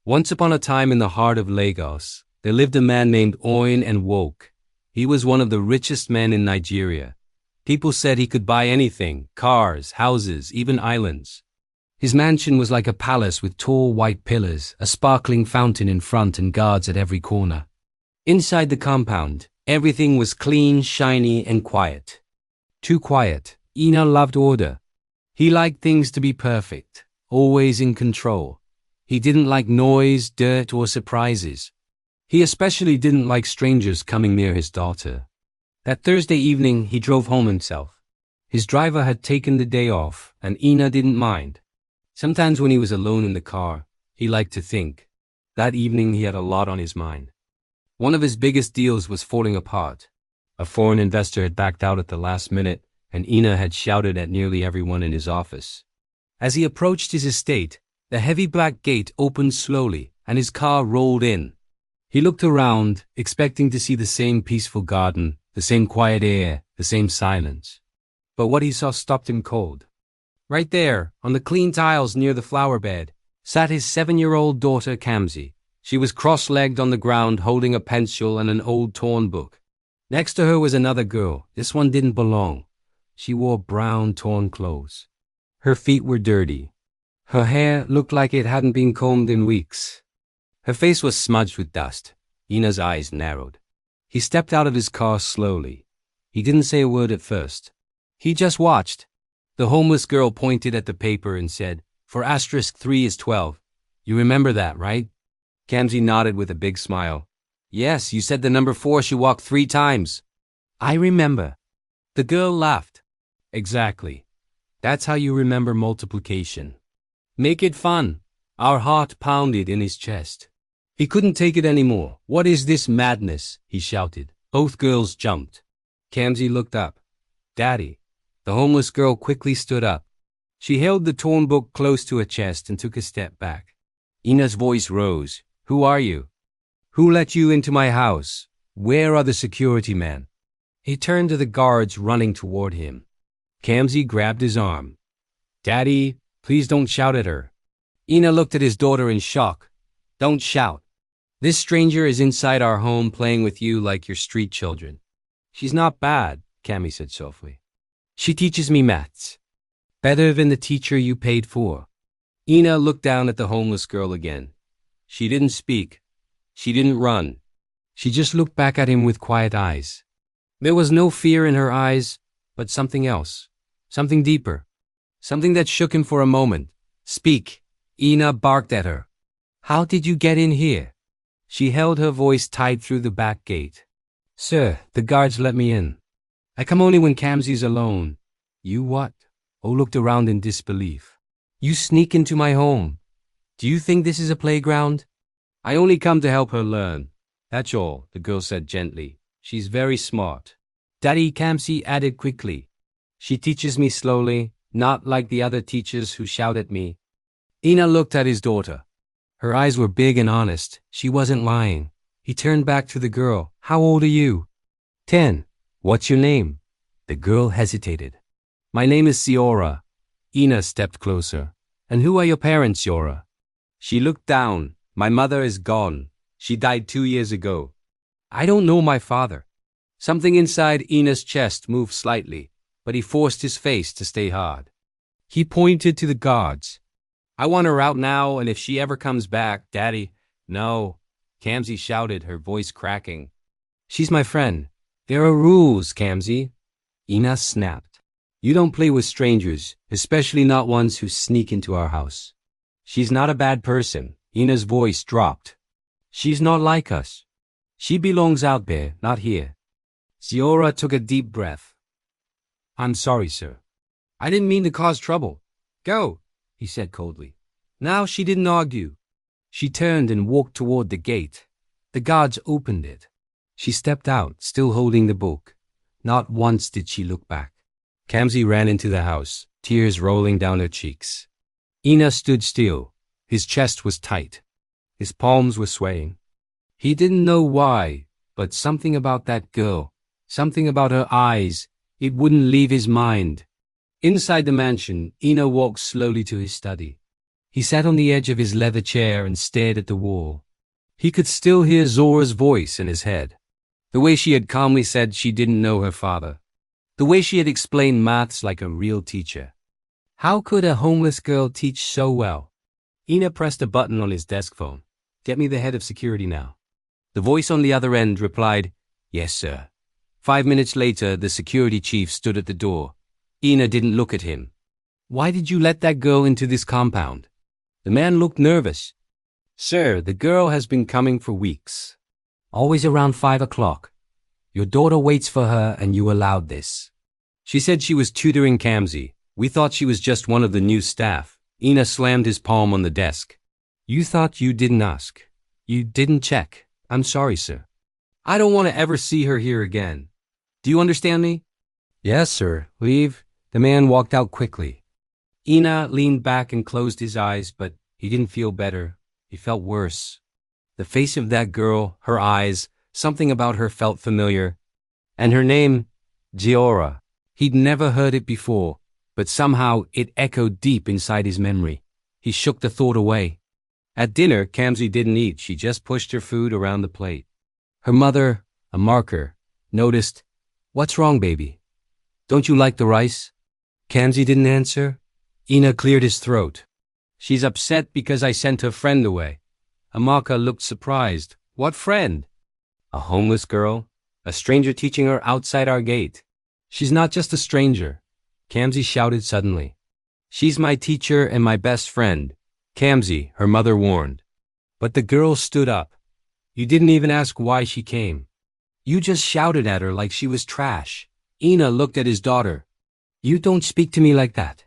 Once upon a time in the heart of Lagos, there lived a man named Oyin and Woke. He was one of the richest men in Nigeria. People said he could buy anything, cars, houses, even islands. His mansion was like a palace with tall white pillars, a sparkling fountain in front and guards at every corner. Inside the compound, everything was clean, shiny, and quiet. Too quiet. Ina loved order. He liked things to be perfect, always in control. He didn't like noise, dirt, or surprises. He especially didn't like strangers coming near his daughter. That Thursday evening, he drove home himself. His driver had taken the day off, and Ina didn't mind. Sometimes when he was alone in the car, he liked to think. That evening he had a lot on his mind. One of his biggest deals was falling apart. A foreign investor had backed out at the last minute, and Ina had shouted at nearly everyone in his office. As he approached his estate, the heavy black gate opened slowly, and his car rolled in. He looked around, expecting to see the same peaceful garden, the same quiet air, the same silence. But what he saw stopped him cold. Right there, on the clean tiles near the flower bed, sat his 7-year-old daughter Kamsi. She was cross-legged on the ground holding a pencil and an old torn book. Next to her was another girl. This one didn't belong. She wore brown torn clothes. Her feet were dirty. Her hair looked like it hadn't been combed in weeks. Her face was smudged with dust. Ina's eyes narrowed. He stepped out of his car slowly. He didn't say a word at first. He just watched. The homeless girl pointed at the paper and said, "For *3 is 12. You remember that, right?" Kamsi nodded with a big smile. "Yes, you said the number 4 she walked 3 times. I remember." The girl laughed. "Exactly. That's how you remember multiplication. Make it fun." Our heart pounded in his chest. He couldn't take it anymore. "What is this madness?" he shouted. Both girls jumped. Kamsi looked up. "Daddy." The homeless girl quickly stood up. She held the torn book close to her chest and took a step back. Ina's voice rose. "Who are you? Who let you into my house? Where are the security men?" He turned to the guards running toward him. Kamsi grabbed his arm. "Daddy, please don't shout at her." Ina looked at his daughter in shock. "Don't shout. This stranger is inside our home playing with you like your street children." "She's not bad," Kamsi said softly. "She teaches me maths. Better than the teacher you paid for." Ina looked down at the homeless girl again. She didn't speak. She didn't run. She just looked back at him with quiet eyes. There was no fear in her eyes, but something else. Something deeper. Something that shook him for a moment. "Speak." Ina barked at her. "How did you get in here?" She held her voice tight through the back gate. "Sir, the guards let me in. I come only when Kamsi's alone." "You what?" O looked around in disbelief. "You sneak into my home. Do you think this is a playground?" "I only come to help her learn. That's all," the girl said gently. "She's very smart." "Daddy," Kamsi added quickly. "She teaches me slowly, not like the other teachers who shout at me." Ina looked at his daughter. Her eyes were big and honest. She wasn't lying. He turned back to the girl. "How old are you?" 10. "What's your name?" The girl hesitated. "My name is Siora." Ina stepped closer. "And who are your parents, Siora?" She looked down. "My mother is gone. She died 2 years ago." "I don't know my father." Something inside Ina's chest moved slightly, but he forced his face to stay hard. He pointed to the guards. "I want her out now, and if she ever comes back, Daddy..." "No," Kamsi shouted, her voice cracking. "She's my friend. There are rules, Kamsi." Ina snapped. "You don't play with strangers, especially not ones who sneak into our house." "She's not a bad person." Ina's voice dropped. "She's not like us. She belongs out there, not here." Siora took a deep breath. "I'm sorry, sir. I didn't mean to cause trouble. Go," he said coldly. Now she didn't argue. She turned and walked toward the gate. The guards opened it. She stepped out, still holding the book. Not once did she look back. Kamsi ran into the house, tears rolling down her cheeks. Ina stood still. His chest was tight. His palms were swaying. He didn't know why, but something about that girl, something about her eyes, it wouldn't leave his mind. Inside the mansion, Ina walked slowly to his study. He sat on the edge of his leather chair and stared at the wall. He could still hear Zora's voice in his head. The way she had calmly said she didn't know her father. The way she had explained maths like a real teacher. How could a homeless girl teach so well? Ina pressed a button on his desk phone. Get me the head of security now. The voice on the other end replied, Yes, sir. 5 minutes later, the security chief stood at the door. Ina didn't look at him. Why did you let that girl into this compound? The man looked nervous. Sir, the girl has been coming for weeks. Always around 5 o'clock. Your daughter waits for her and you allowed this. She said she was tutoring Kamsi. We thought she was just one of the new staff. Ina slammed his palm on the desk. You thought you didn't ask. You didn't check. I'm sorry, sir. I don't want to ever see her here again. Do you understand me? Yes, sir. Leave. The man walked out quickly. Ina leaned back and closed his eyes, but he didn't feel better. He felt worse. The face of that girl, her eyes, something about her felt familiar. And her name, Giora. He'd never heard it before, but somehow it echoed deep inside his memory. He shook the thought away. At dinner, Kamsi didn't eat. She just pushed her food around the plate. Her mother, a marker, noticed, What's wrong, baby? Don't you like the rice? Kamsi didn't answer. Ina cleared his throat. She's upset because I sent her friend away. Amaka looked surprised. What friend? A homeless girl? A stranger teaching her outside our gate. She's not just a stranger. Kamsi shouted suddenly. She's my teacher and my best friend. Kamsi, her mother warned. But the girl stood up. You didn't even ask why she came. You just shouted at her like she was trash. Ina looked at his daughter. You don't speak to me like that.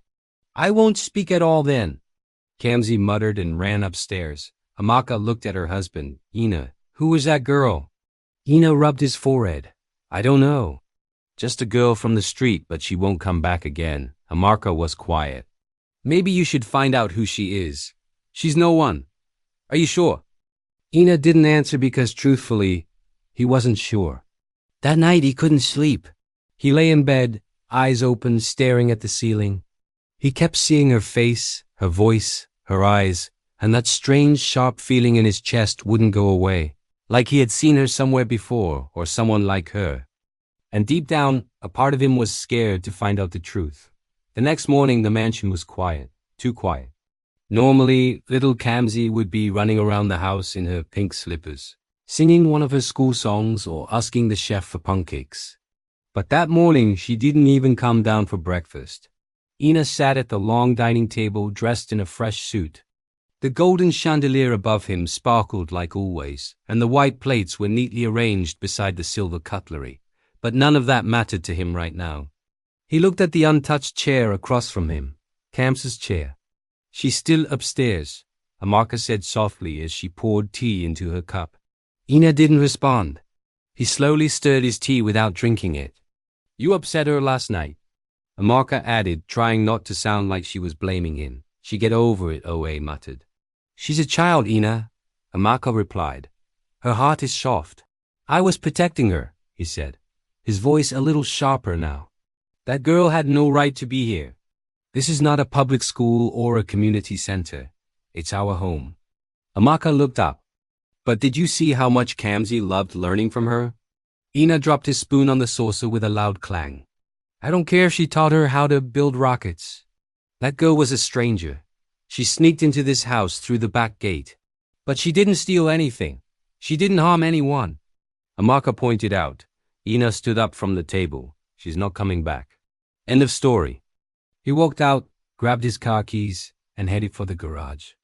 I won't speak at all then. Kamsi muttered and ran upstairs. Amaka looked at her husband. Ina, who was that girl? Ina rubbed his forehead. I don't know. Just a girl from the street, but she won't come back again. Amaka was quiet. Maybe you should find out who she is. She's no one. Are you sure? Ina didn't answer because, truthfully, he wasn't sure. That night he couldn't sleep. He lay in bed, eyes open, staring at the ceiling. He kept seeing her face, her voice, her eyes, and that strange, sharp feeling in his chest wouldn't go away, like he had seen her somewhere before, or someone like her. And deep down, a part of him was scared to find out the truth. The next morning, the mansion was quiet, too quiet. Normally, little Kamsi would be running around the house in her pink slippers, singing one of her school songs or asking the chef for pancakes. But that morning, she didn't even come down for breakfast. Ina sat at the long dining table dressed in a fresh suit. The golden chandelier above him sparkled like always, and the white plates were neatly arranged beside the silver cutlery. But none of that mattered to him right now. He looked at the untouched chair across from him, Kamsi's chair. She's still upstairs, Amaka said softly as she poured tea into her cup. Ina didn't respond. He slowly stirred his tea without drinking it. You upset her last night, Amaka added, trying not to sound like she was blaming him. She get over it, Oe muttered. She's a child, Ina, Amaka replied. Her heart is soft. I was protecting her, he said, his voice a little sharper now. That girl had no right to be here. This is not a public school or a community center. It's our home. Amaka looked up. But did you see how much Kamsi loved learning from her? Ina dropped his spoon on the saucer with a loud clang. I don't care if she taught her how to build rockets. That girl was a stranger. She sneaked into this house through the back gate. But she didn't steal anything. She didn't harm anyone. Amaka pointed out. Ina stood up from the table. She's not coming back. End of story. He walked out, grabbed his car keys, and headed for the garage.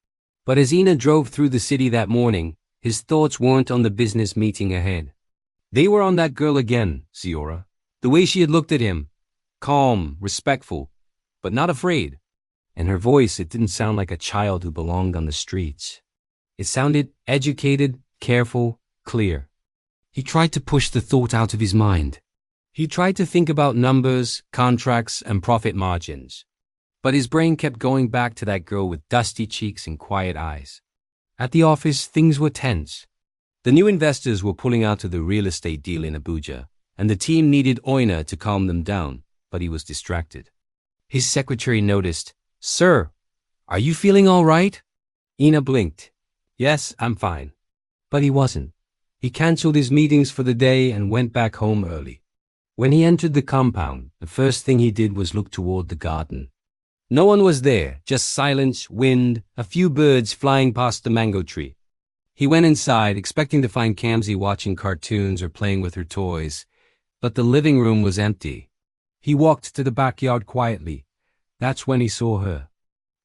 But as Ina drove through the city that morning, his thoughts weren't on the business meeting ahead. They were on that girl again, Ziora. The way she had looked at him. Calm, respectful, but not afraid. And her voice, it didn't sound like a child who belonged on the streets. It sounded educated, careful, clear. He tried to push the thought out of his mind. He tried to think about numbers, contracts, and profit margins. But his brain kept going back to that girl with dusty cheeks and quiet eyes. At the office, things were tense. The new investors were pulling out of the real estate deal in Abuja, and the team needed Oina to calm them down, but he was distracted. His secretary noticed, Sir, Are you feeling all right? Ina blinked. Yes, I'm fine. But he wasn't. He cancelled his meetings for the day and went back home early. When he entered the compound, the first thing he did was look toward the garden. No one was there, just silence, wind, a few birds flying past the mango tree. He went inside, expecting to find Kamsi watching cartoons or playing with her toys, but the living room was empty. He walked to the backyard quietly. That's when he saw her.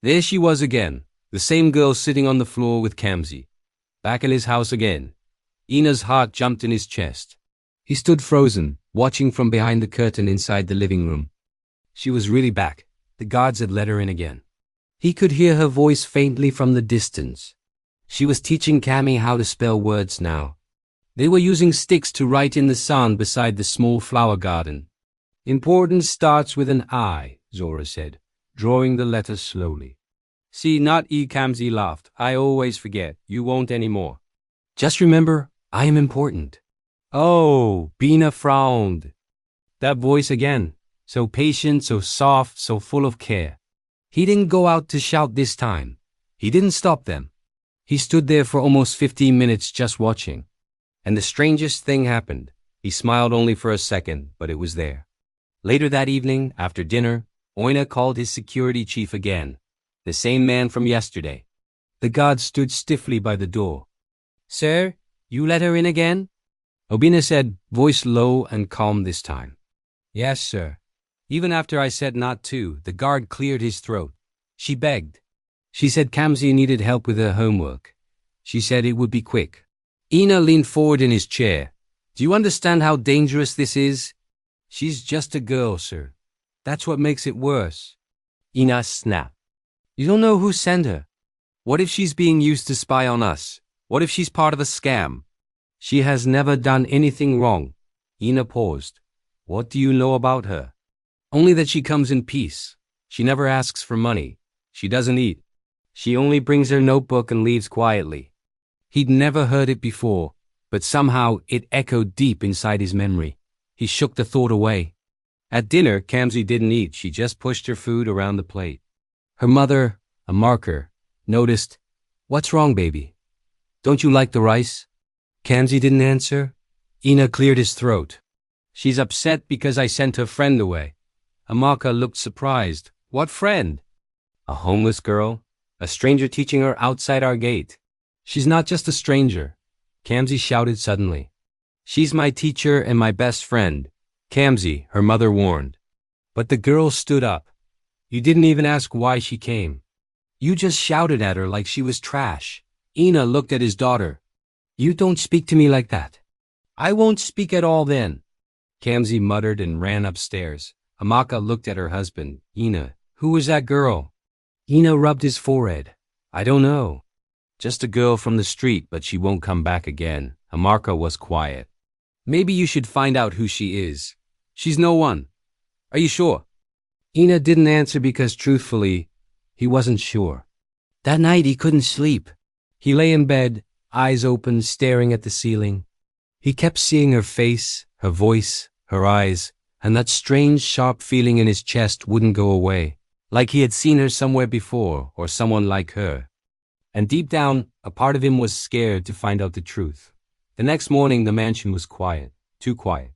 There she was again, the same girl sitting on the floor with Kamsi. Back in his house again. Ina's heart jumped in his chest. He stood frozen, watching from behind the curtain inside the living room. She was really back. The guards had let her in again. He could hear her voice faintly from the distance. She was teaching Cammy how to spell words now. They were using sticks to write in the sand beside the small flower garden. Important starts with an I, Zora said, drawing the letter slowly. See, not E, Kamsi laughed. I always forget. You won't anymore. Just remember, I am important. Oh, Bina frowned. That voice again. So patient, so soft, so full of care. He didn't go out to shout this time. He didn't stop them. He stood there for almost 15 minutes just watching. And the strangest thing happened. He smiled only for a second, but it was there. Later that evening, after dinner, Oina called his security chief again. The same man from yesterday. The guard stood stiffly by the door. Sir, you let her in again? Obina said, voice low and calm this time. Yes, sir. Even after I said not to, the guard cleared his throat. She begged. She said Kamsi needed help with her homework. She said it would be quick. Ina leaned forward in his chair. Do you understand how dangerous this is? She's just a girl, sir. That's what makes it worse. Ina snapped. You don't know who sent her. What if she's being used to spy on us? What if she's part of a scam? She has never done anything wrong. Ina paused. What do you know about her? Only that she comes in peace. She never asks for money. She doesn't eat. She only brings her notebook and leaves quietly. He'd never heard it before, but somehow it echoed deep inside his memory. He shook the thought away. At dinner, Kamsi didn't eat. She just pushed her food around the plate. Her mother, a marker, noticed, What's wrong, baby? Don't you like the rice? Kamsi didn't answer. Ina cleared his throat. She's upset because I sent her friend away. Amaka looked surprised. What friend? A homeless girl? A stranger teaching her outside our gate. She's not just a stranger. Kamsi shouted suddenly. She's my teacher and my best friend. Kamsi, her mother warned. But the girl stood up. You didn't even ask why she came. You just shouted at her like she was trash. Ina looked at his daughter. You don't speak to me like that. I won't speak at all then. Kamsi muttered and ran upstairs. Amaka looked at her husband. Ina, who was that girl? Ina rubbed his forehead. I don't know. Just a girl from the street, but she won't come back again. Amaka was quiet. Maybe you should find out who she is. She's no one. Are you sure? Ina didn't answer because truthfully, he wasn't sure. That night he couldn't sleep. He lay in bed, eyes open, staring at the ceiling. He kept seeing her face, her voice, her eyes, and that strange, sharp feeling in his chest wouldn't go away, like he had seen her somewhere before, or someone like her. And deep down, a part of him was scared to find out the truth. The next morning, the mansion was quiet, too quiet.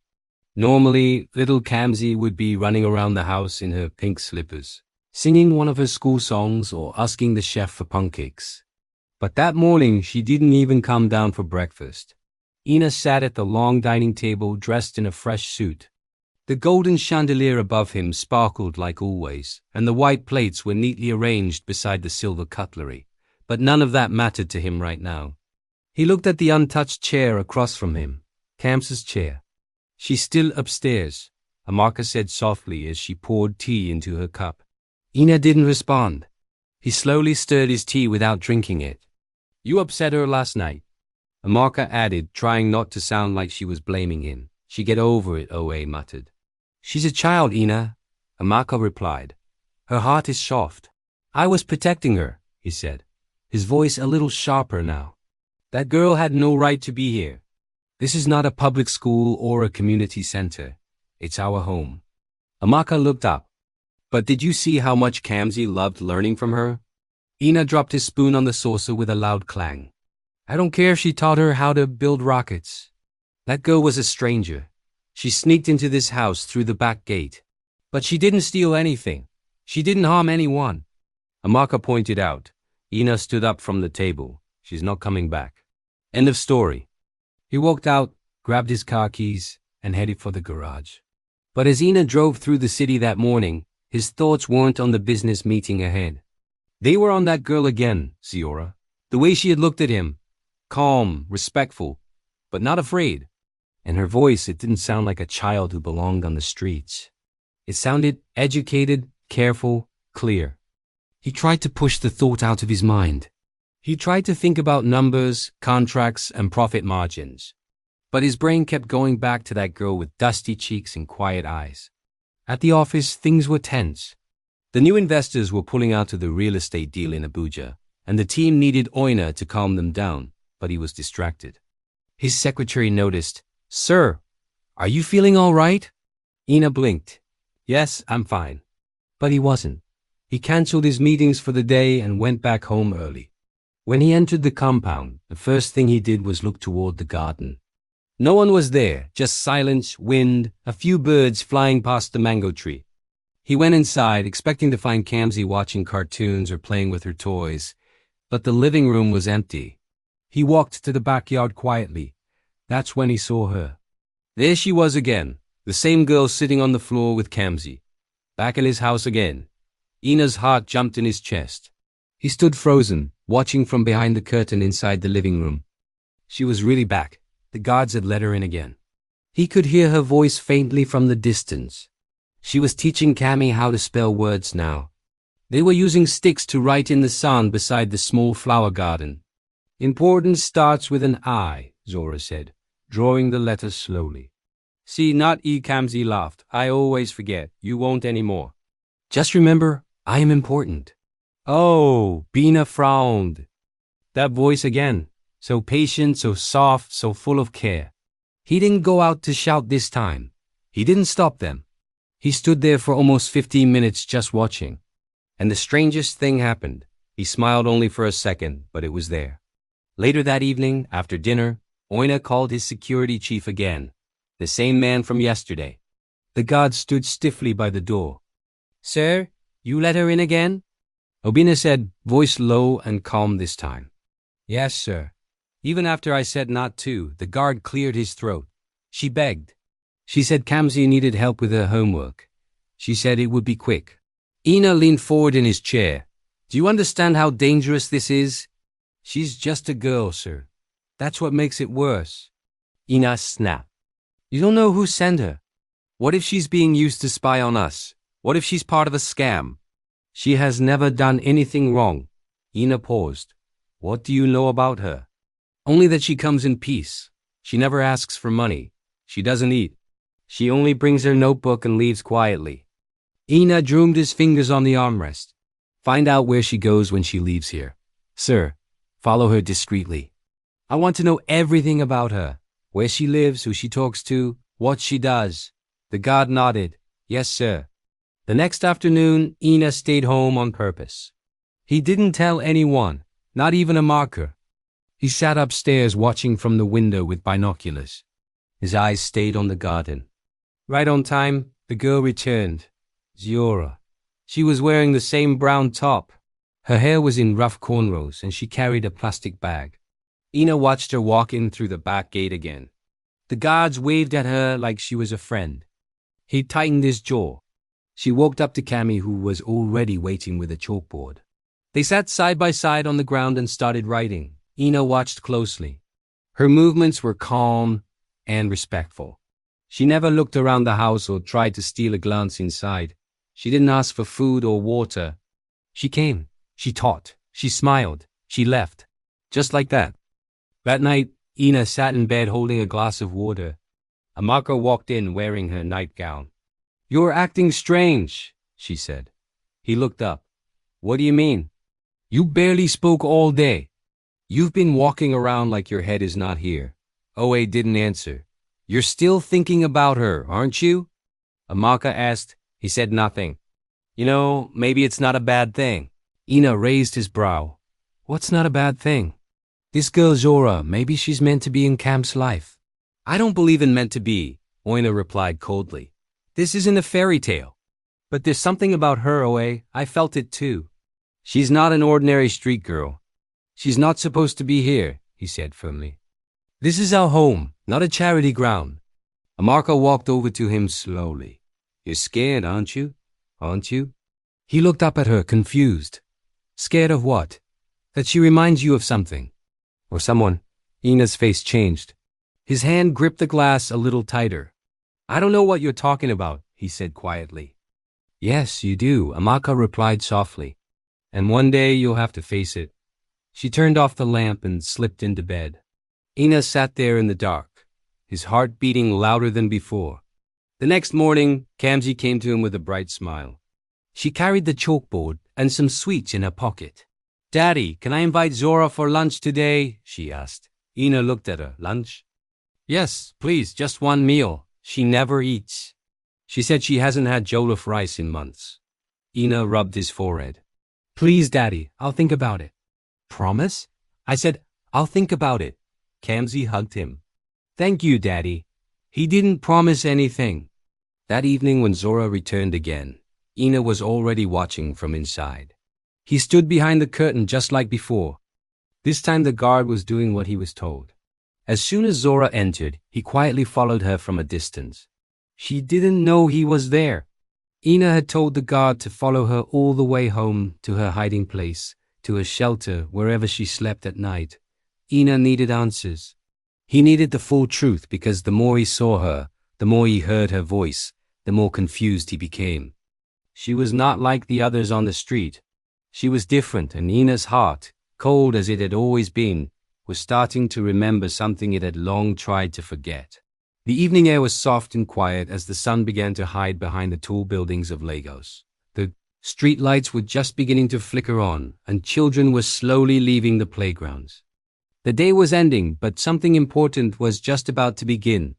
Normally, little Kamsi would be running around the house in her pink slippers, singing one of her school songs or asking the chef for pancakes. But that morning, she didn't even come down for breakfast. Ina sat at the long dining table dressed in a fresh suit. The golden chandelier above him sparkled like always, and the white plates were neatly arranged beside the silver cutlery. But none of that mattered to him right now. He looked at the untouched chair across from him, Kamsa's chair. She's still upstairs, Amaka said softly as she poured tea into her cup. Ina didn't respond. He slowly stirred his tea without drinking it. You upset her last night, Amaka added, trying not to sound like she was blaming him. She get over it, Oe muttered. She's a child, Ina, Amaka replied. Her heart is soft. I was protecting her, he said, his voice a little sharper now. That girl had no right to be here. This is not a public school or a community center. It's our home. Amaka looked up. But did you see how much Kamsi loved learning from her? Ina dropped his spoon on the saucer with a loud clang. I don't care if she taught her how to build rockets. That girl was a stranger. She sneaked into this house through the back gate. But she didn't steal anything. She didn't harm anyone. Amaka pointed out. Ina stood up from the table. She's not coming back. End of story. He walked out, grabbed his car keys, and headed for the garage. But as Ina drove through the city that morning, his thoughts weren't on the business meeting ahead. They were on that girl again, Ziora. The way she had looked at him. Calm, respectful, but not afraid. And her voice, it didn't sound like a child who belonged on the streets. It sounded educated, careful, clear. He tried to push the thought out of his mind. He tried to think about numbers, contracts, and profit margins. But his brain kept going back to that girl with dusty cheeks and quiet eyes. At the office, things were tense. The new investors were pulling out of the real estate deal in Abuja, and the team needed Oina to calm them down, but he was distracted. His secretary noticed, Sir, are you feeling all right? Ina blinked. Yes, I'm fine. But he wasn't. He cancelled his meetings for the day and went back home early. When he entered the compound, the first thing he did was look toward the garden. No one was there, just silence, wind, a few birds flying past the mango tree. He went inside, expecting to find Kamsi watching cartoons or playing with her toys, but the living room was empty. He walked to the backyard quietly. That's when he saw her. There she was again, the same girl sitting on the floor with Kamsi. Back in his house again. Ina's heart jumped in his chest. He stood frozen, watching from behind the curtain inside the living room. She was really back. The guards had let her in again. He could hear her voice faintly from the distance. She was teaching Cammy how to spell words now. They were using sticks to write in the sand beside the small flower garden. Importance starts with an I, Zora said, drawing the letter slowly. See, not E, Kamsi laughed. I always forget. You won't anymore. Just remember, I am important. Oh, Bina frowned. That voice again. So patient, so soft, so full of care. He didn't go out to shout this time. He didn't stop them. He stood there for almost 15 minutes just watching. And the strangest thing happened. He smiled only for a second, but it was there. Later that evening, after dinner, Oina called his security chief again. The same man from yesterday. The guard stood stiffly by the door. Sir, you let her in again? Obina said, voice low and calm this time. Yes, sir. Even after I said not to, the guard cleared his throat. She begged. She said Kamsi needed help with her homework. She said it would be quick. Ina leaned forward in his chair. Do you understand how dangerous this is? She's just a girl, sir. That's what makes it worse. Ina snapped. You don't know who sent her. What if she's being used to spy on us? What if she's part of a scam? She has never done anything wrong. Ina paused. What do you know about her? Only that she comes in peace. She never asks for money. She doesn't eat. She only brings her notebook and leaves quietly. Ina drummed his fingers on the armrest. Find out where she goes when she leaves here. Sir, follow her discreetly. I want to know everything about her. Where she lives, who she talks to, what she does. The guard nodded. Yes, sir. The next afternoon, Ina stayed home on purpose. He didn't tell anyone, not even a marker. He sat upstairs watching from the window with binoculars. His eyes stayed on the garden. Right on time, the girl returned. Ziora. She was wearing the same brown top. Her hair was in rough cornrows and she carried a plastic bag. Ina watched her walk in through the back gate again. The guards waved at her like she was a friend. He tightened his jaw. She walked up to Cammy, who was already waiting with a chalkboard. They sat side by side on the ground and started writing. Ina watched closely. Her movements were calm and respectful. She never looked around the house or tried to steal a glance inside. She didn't ask for food or water. She came, she taught, she smiled, she left. Just like that. That night, Ina sat in bed holding a glass of water. Amaka walked in wearing her nightgown. You're acting strange, she said. He looked up. What do you mean? You barely spoke all day. You've been walking around like your head is not here. Oe didn't answer. You're still thinking about her, aren't you? Amaka asked. He said nothing. You know, maybe it's not a bad thing. Ina raised his brow. What's not a bad thing? This girl Zora, maybe she's meant to be in Cam's life. I don't believe in meant to be, Oina replied coldly. This isn't a fairy tale. But there's something about her, Oe, I felt it too. She's not an ordinary street girl. She's not supposed to be here, he said firmly. This is our home, not a charity ground. Amarka walked over to him slowly. You're scared, aren't you? Aren't you? He looked up at her, confused. Scared of what? That she reminds you of something. Or someone. Ina's face changed. His hand gripped the glass a little tighter. I don't know what you're talking about, he said quietly. Yes, you do, Amaka replied softly. And one day you'll have to face it. She turned off the lamp and slipped into bed. Ina sat there in the dark, his heart beating louder than before. The next morning, Kamsi came to him with a bright smile. She carried the chalkboard and some sweets in her pocket. Daddy, can I invite Zora for lunch today? She asked. Ina looked at her. Lunch? Yes, please, just one meal. She never eats. She said she hasn't had jollof rice in months. Ina rubbed his forehead. Please, Daddy, I'll think about it. Promise? I said, I'll think about it. Kamsi hugged him. Thank you, Daddy. He didn't promise anything. That evening when Zora returned again, Ina was already watching from inside. He stood behind the curtain just like before. This time the guard was doing what he was told. As soon as Zora entered, he quietly followed her from a distance. She didn't know he was there. Ina had told the guard to follow her all the way home to her hiding place, to her shelter, wherever she slept at night. Ina needed answers. He needed the full truth because the more he saw her, the more he heard her voice, the more confused he became. She was not like the others on the street. She was different, and Ina's heart, cold as it had always been, was starting to remember something it had long tried to forget. The evening air was soft and quiet as the sun began to hide behind the tall buildings of Lagos. The street lights were just beginning to flicker on, and children were slowly leaving the playgrounds. The day was ending, but something important was just about to begin.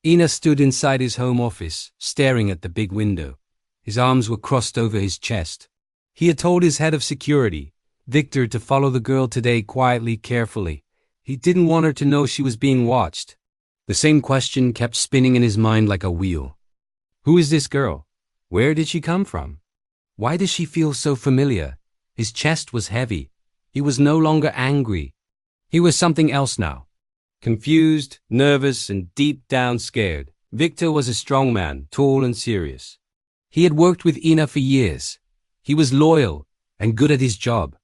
Ina stood inside his home office, staring at the big window. His arms were crossed over his chest. He had told his head of security, Victor, to follow the girl today quietly, carefully. He didn't want her to know she was being watched. The same question kept spinning in his mind like a wheel. Who is this girl? Where did she come from? Why does she feel so familiar? His chest was heavy. He was no longer angry. He was something else now. Confused, nervous, and deep down scared. Victor was a strong man, tall and serious. He had worked with Ina for years. He was loyal and good at his job.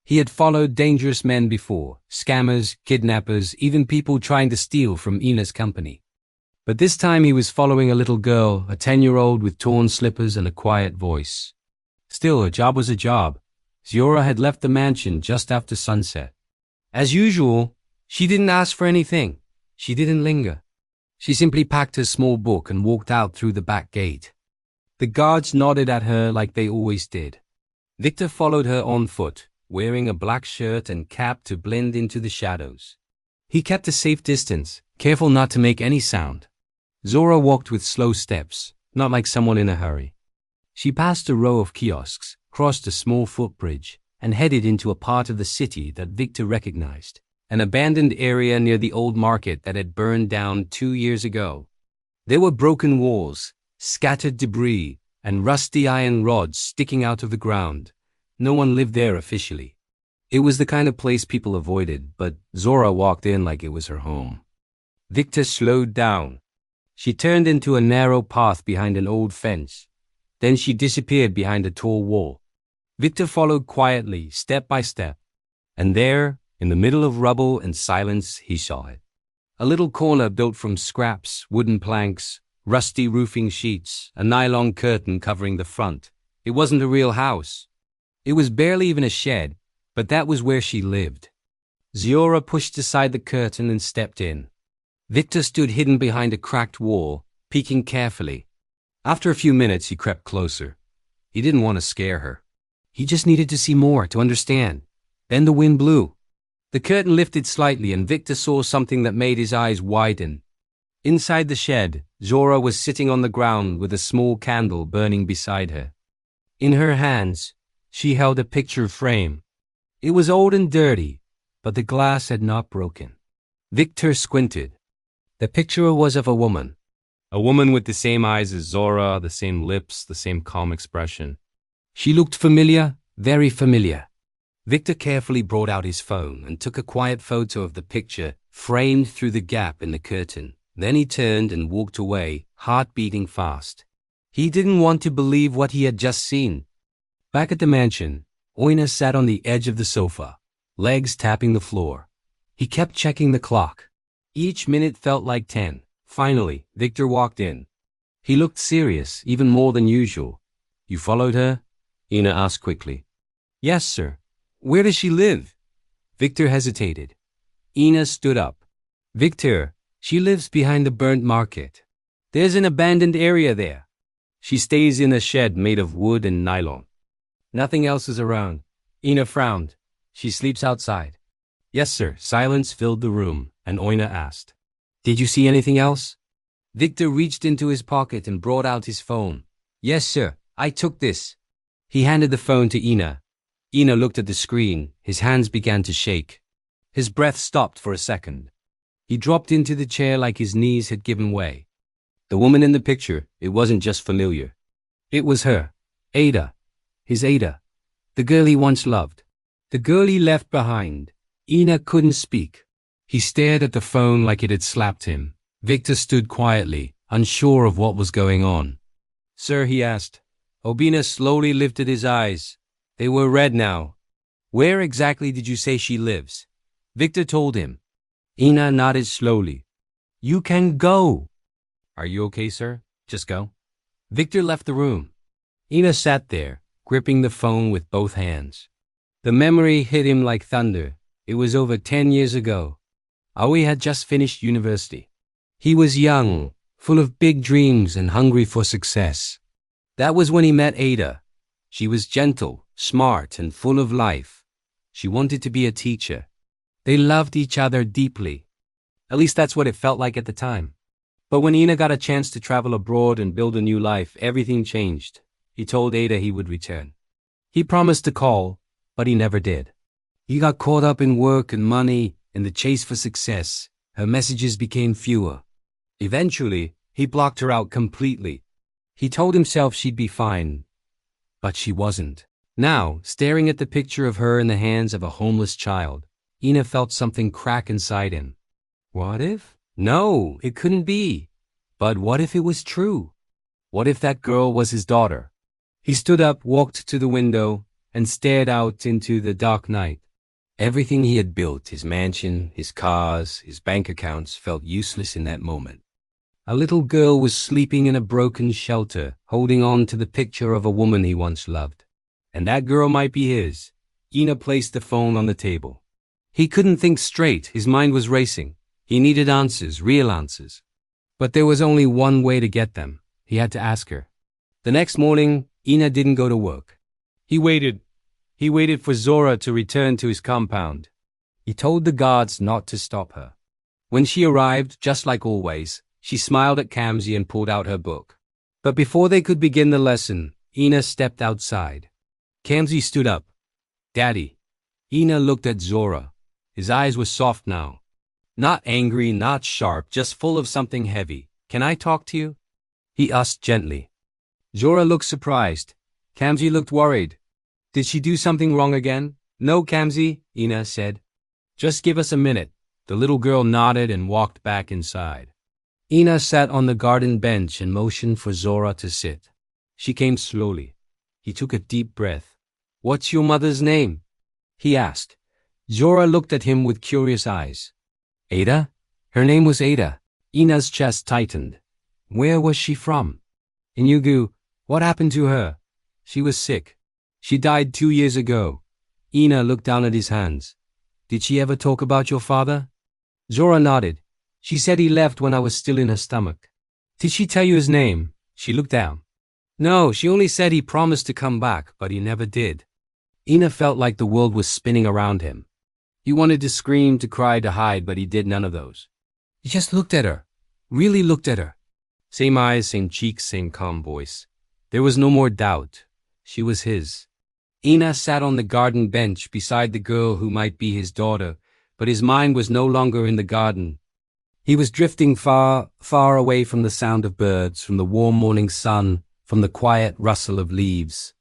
He had followed dangerous men before, scammers, kidnappers, even people trying to steal from Ina's company. But this time he was following a little girl, a 10-year-old with torn slippers and a quiet voice. Still, a job was a job. Zora had left the mansion just after sunset. As usual, she didn't ask for anything. She didn't linger. She simply packed her small book and walked out through the back gate. The guards nodded at her like they always did. Victor followed her on foot, wearing a black shirt and cap to blend into the shadows. He kept a safe distance, careful not to make any sound. Zora walked with slow steps, not like someone in a hurry. She passed a row of kiosks, crossed a small footbridge, and headed into a part of the city that Victor recognized, an abandoned area near the old market that had burned down 2 years ago. There were broken walls, scattered debris, and rusty iron rods sticking out of the ground. No one lived there officially. It was the kind of place people avoided, but Zora walked in like it was her home. Victor slowed down. She turned into a narrow path behind an old fence. Then she disappeared behind a tall wall. Victor followed quietly, step by step. And there, in the middle of rubble and silence, he saw it. A little corner built from scraps, wooden planks, rusty roofing sheets, a nylon curtain covering the front. It wasn't a real house. It was barely even a shed, but that was where she lived. Zora pushed aside the curtain and stepped in. Victor stood hidden behind a cracked wall, peeking carefully. After a few minutes, he crept closer. He didn't want to scare her. He just needed to see more, to understand. Then the wind blew. The curtain lifted slightly and Victor saw something that made his eyes widen. Inside the shed, Zora was sitting on the ground with a small candle burning beside her. In her hands, She held a picture frame. It was old and dirty, but the glass had not broken. Victor squinted. The picture was of a woman. A woman with the same eyes as Zora, the same lips, the same calm expression. She looked familiar, very familiar. Victor carefully brought out his phone and took a quiet photo of the picture framed through the gap in the curtain. Then he turned and walked away, heart beating fast. He didn't want to believe what he had just seen. Back at the mansion, Oina sat on the edge of the sofa, legs tapping the floor. He kept checking the clock. Each minute felt like 10. Finally, Victor walked in. He looked serious, even more than usual. You followed her? Ina asked quickly. Yes, sir. Where does she live? Victor hesitated. Ina stood up. Victor, she lives behind the burnt market. There's an abandoned area there. She stays in a shed made of wood and nylon. Nothing else is around. Ina frowned. She sleeps outside. Yes, sir. Silence filled the room, and Oina asked, Did you see anything else? Victor reached into his pocket and brought out his phone. Yes, sir. I took this. He handed the phone to Ina. Ina looked at the screen. His hands began to shake. His breath stopped for a second. He dropped into the chair like his knees had given way. The woman in the picture, it wasn't just familiar. It was her, Ada. His Ada. The girl he once loved. The girl he left behind. Ina couldn't speak. He stared at the phone like it had slapped him. Victor stood quietly, unsure of what was going on. Sir, he asked. Obina slowly lifted his eyes. They were red now. Where exactly did you say she lives? Victor told him. Ina nodded slowly. You can go. Are you okay, sir? Just go. Victor left the room. Ina sat there, gripping the phone with both hands. The memory hit him like thunder. It was over 10 years ago. Aoi had just finished university. He was young, full of big dreams and hungry for success. That was when he met Ada. She was gentle, smart, and full of life. She wanted to be a teacher. They loved each other deeply. At least that's what it felt like at the time. But when Ina got a chance to travel abroad and build a new life, everything changed. He told Ada he would return. He promised to call, but he never did. He got caught up in work and money, in the chase for success. Her messages became fewer. Eventually, he blocked her out completely. He told himself she'd be fine, but she wasn't. Now, staring at the picture of her in the hands of a homeless child, Ina felt something crack inside him. What if? No, it couldn't be. But what if it was true? What if that girl was his daughter? He stood up, walked to the window, and stared out into the dark night. Everything he had built, his mansion, his cars, his bank accounts, felt useless in that moment. A little girl was sleeping in a broken shelter, holding on to the picture of a woman he once loved. And that girl might be his. Ina placed the phone on the table. He couldn't think straight. His mind was racing. He needed answers, real answers. But there was only one way to get them. He had to ask her. The next morning, Ina didn't go to work. He waited. He waited for Zora to return to his compound. He told the guards not to stop her. When she arrived, just like always, she smiled at Kamsi and pulled out her book. But before they could begin the lesson, Ina stepped outside. Kamsi stood up. Daddy. Ina looked at Zora. His eyes were soft now. Not angry, not sharp, just full of something heavy. Can I talk to you? He asked gently. Zora looked surprised. Kamsi looked worried. Did she do something wrong again? No, Kamsi, Ina said. Just give us a minute. The little girl nodded and walked back inside. Ina sat on the garden bench and motioned for Zora to sit. She came slowly. He took a deep breath. What's your mother's name? He asked. Zora looked at him with curious eyes. Ada? Her name was Ada. Ina's chest tightened. Where was she from? In Yugu. What happened to her? She was sick. She died 2 years ago. Ina looked down at his hands. Did she ever talk about your father? Zora nodded. She said he left when I was still in her stomach. Did she tell you his name? She looked down. No, she only said he promised to come back, but he never did. Ina felt like the world was spinning around him. He wanted to scream, to cry, to hide, but he did none of those. He just looked at her. Really looked at her. Same eyes, same cheeks, same calm voice. There was no more doubt. She was his. Ina sat on the garden bench beside the girl who might be his daughter, but his mind was no longer in the garden. He was drifting far, far away from the sound of birds, from the warm morning sun, from the quiet rustle of leaves.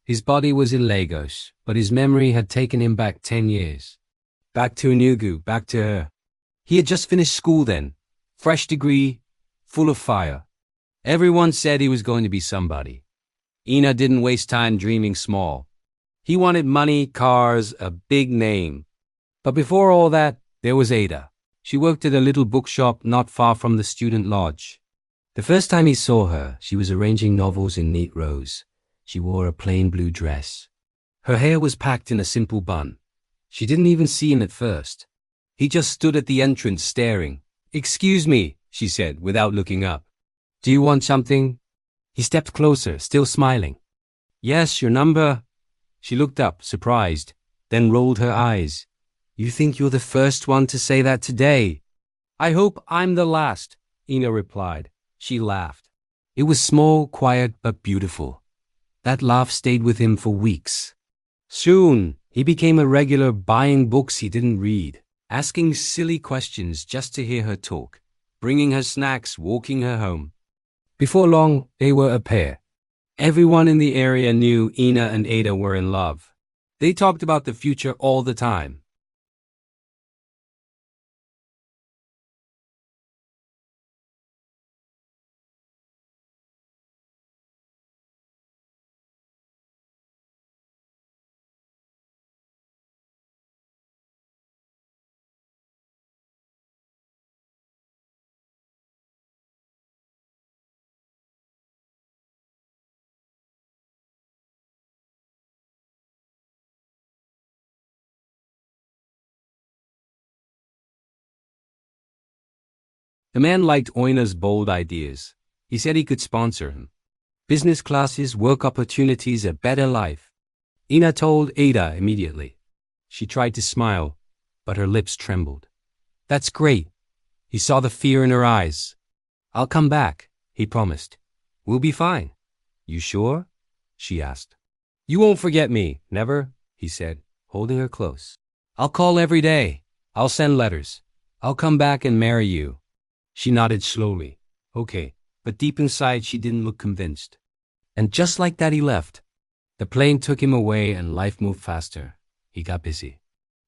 His body was in Lagos, but his memory had taken him back 10 years. Back to Enugu, back to her. He had just finished school then. Fresh degree, full of fire. Everyone said he was going to be somebody. Ina didn't waste time dreaming small. He wanted money, cars, a big name. But before all that, there was Ada. She worked at a little bookshop not far from the student lodge. The first time he saw her, she was arranging novels in neat rows. She wore a plain blue dress. Her hair was packed in a simple bun. She didn't even see him at first. He just stood at the entrance staring. "Excuse me," she said, without looking up. "Do you want something?" He stepped closer, still smiling. "Yes, your number." She looked up, surprised, then rolled her eyes. "You think you're the first one to say that today?" "I hope I'm the last," Ina replied. She laughed. It was small, quiet, but beautiful. That laugh stayed with him for weeks. Soon, he became a regular, buying books he didn't read, asking silly questions just to hear her talk, bringing her snacks, walking her home. Before long, they were a pair. Everyone in the area knew Ina and Ada were in love. They talked about the future all the time. The man liked Oina's bold ideas. He said he could sponsor him. Business classes, work opportunities, a better life. Ina told Ada immediately. She tried to smile, but her lips trembled. "That's great." He saw the fear in her eyes. "I'll come back," he promised. "We'll be fine." "You sure?" she asked. "You won't forget me, never," he said, holding her close. "I'll call every day. I'll send letters. I'll come back and marry you." She nodded slowly. "Okay," but deep inside she didn't look convinced. And just like that he left. The plane took him away and life moved faster. He got busy.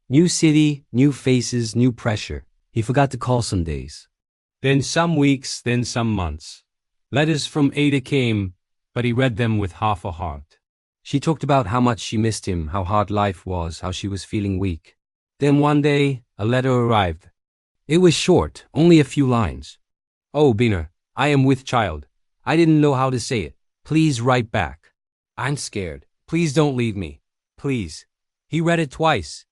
New city, new faces, new pressure. He forgot to call some days. Then some weeks, then some months. Letters from Ada came, but he read them with half a heart. She talked about how much she missed him, how hard life was, how she was feeling weak. Then one day, a letter arrived. It was short, only a few lines. "Oh, Billionaire, I am with child. I didn't know how to say it. Please write back. I'm scared. Please don't leave me. Please." He read it twice,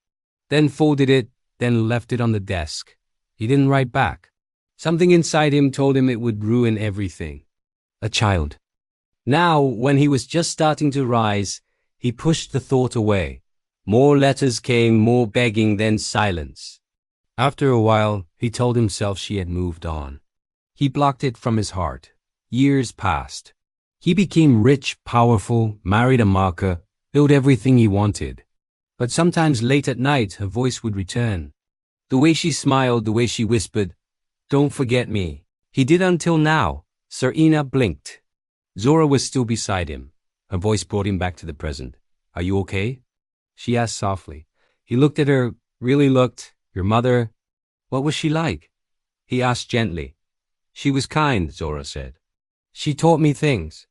then folded it, then left it on the desk. He didn't write back. Something inside him told him it would ruin everything. A child. Now, when he was just starting to rise, he pushed the thought away. More letters came, more begging, then silence. After a while, he told himself she had moved on. He blocked it from his heart. Years passed. He became rich, powerful, married a marker, built everything he wanted. But sometimes late at night, her voice would return. The way she smiled, the way she whispered, "Don't forget me." He did until now. Sir Ina blinked. Zora was still beside him. Her voice brought him back to the present. "Are you okay?" she asked softly. He looked at her, really looked. "Your mother, what was she like?" he asked gently. "She was kind," Zora said. "She taught me things.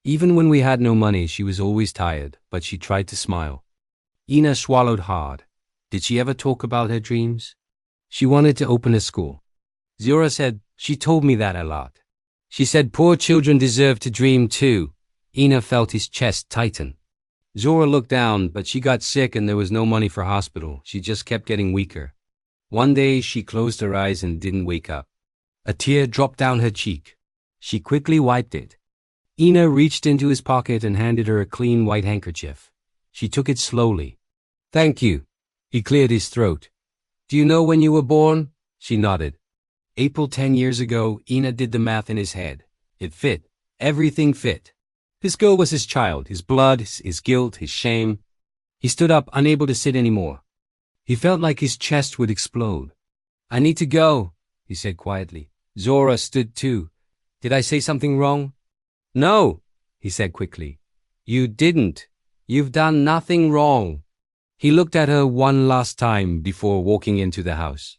Even when we had no money, she was always tired, but she tried to smile." Ina swallowed hard. Did she ever talk about her dreams? She wanted to open a school. Zora said, "She told me that a lot. She said poor children deserve to dream too." Ina felt his chest tighten. Zora looked down, but she got sick and there was no money for hospital. She just kept getting weaker. One day she closed her eyes and didn't wake up. A tear dropped down her cheek. She quickly wiped it. Ina reached into his pocket and handed her a clean white handkerchief. She took it slowly. "Thank you." He cleared his throat. "Do you know when you were born?" She nodded. April 10 years ago. Ina did the math in his head. It fit. Everything fit. This girl was his child, his blood, his guilt, his shame. He stood up, unable to sit anymore. He felt like his chest would explode. I need to go, he said quietly. Zora stood too. Did I say something wrong? No, he said quickly. You didn't. You've done nothing wrong. He looked at her one last time before walking into the house.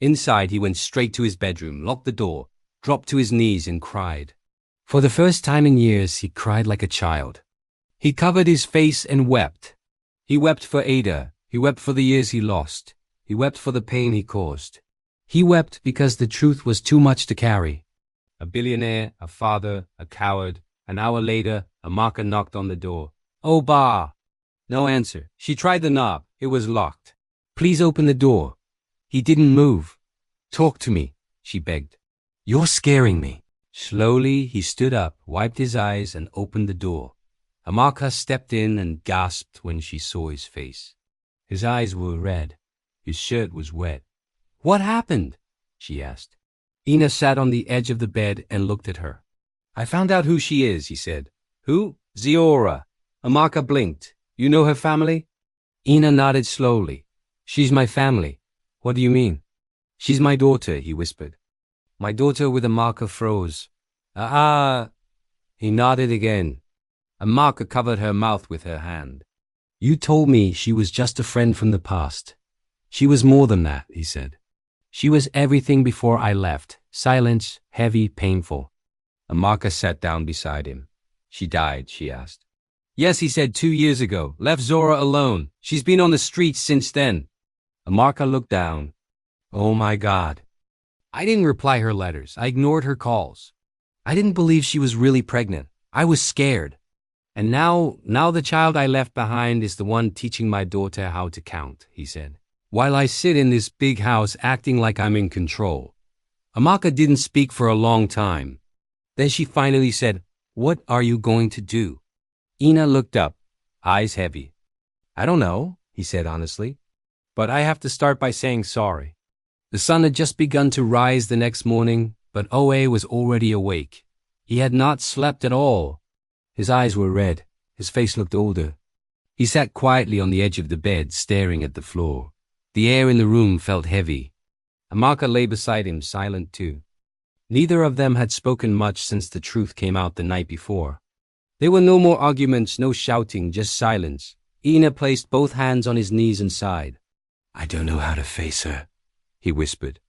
Inside, he went straight to his bedroom, locked the door, dropped to his knees and cried. For the first time in years, he cried like a child. He covered his face and wept. He wept for Ada. He wept for the years he lost. He wept for the pain he caused. He wept because the truth was too much to carry. A billionaire, a father, a coward. An hour later, Amaka knocked on the door. Oh, Ba! No answer. She tried the knob. It was locked. Please open the door. He didn't move. Talk to me, she begged. You're scaring me. Slowly, he stood up, wiped his eyes, and opened the door. Amaka stepped in and gasped when she saw his face. His eyes were red. His shirt was wet. What happened? She asked. Ina sat on the edge of the bed and looked at her. I found out who she is, he said. Who? Ziora. Amaka blinked. You know her family? Ina nodded slowly. She's my family. What do you mean? She's my daughter, he whispered. My daughter with Amaka froze. He nodded again. Amaka covered her mouth with her hand. You told me she was just a friend from the past. She was more than that, he said. She was everything before I left. Silence, heavy, painful. Amaka sat down beside him. She died, she asked. Yes, he said 2 years ago. Left Zora alone. She's been on the streets since then. Amaka looked down. Oh my God. I didn't reply her letters. I ignored her calls. I didn't believe she was really pregnant. I was scared. And now the child I left behind is the one teaching my daughter how to count, he said. While I sit in this big house acting like I'm in control. Amaka didn't speak for a long time. Then she finally said, What are you going to do? Ina looked up, eyes heavy. I don't know, he said honestly. But I have to start by saying sorry. The sun had just begun to rise the next morning, but Oe was already awake. He had not slept at all. His eyes were red. His face looked older. He sat quietly on the edge of the bed, staring at the floor. The air in the room felt heavy. Amaka lay beside him, silent too. Neither of them had spoken much since the truth came out the night before. There were no more arguments, no shouting, just silence. Ina placed both hands on his knees and sighed. I don't know how to face her, he whispered.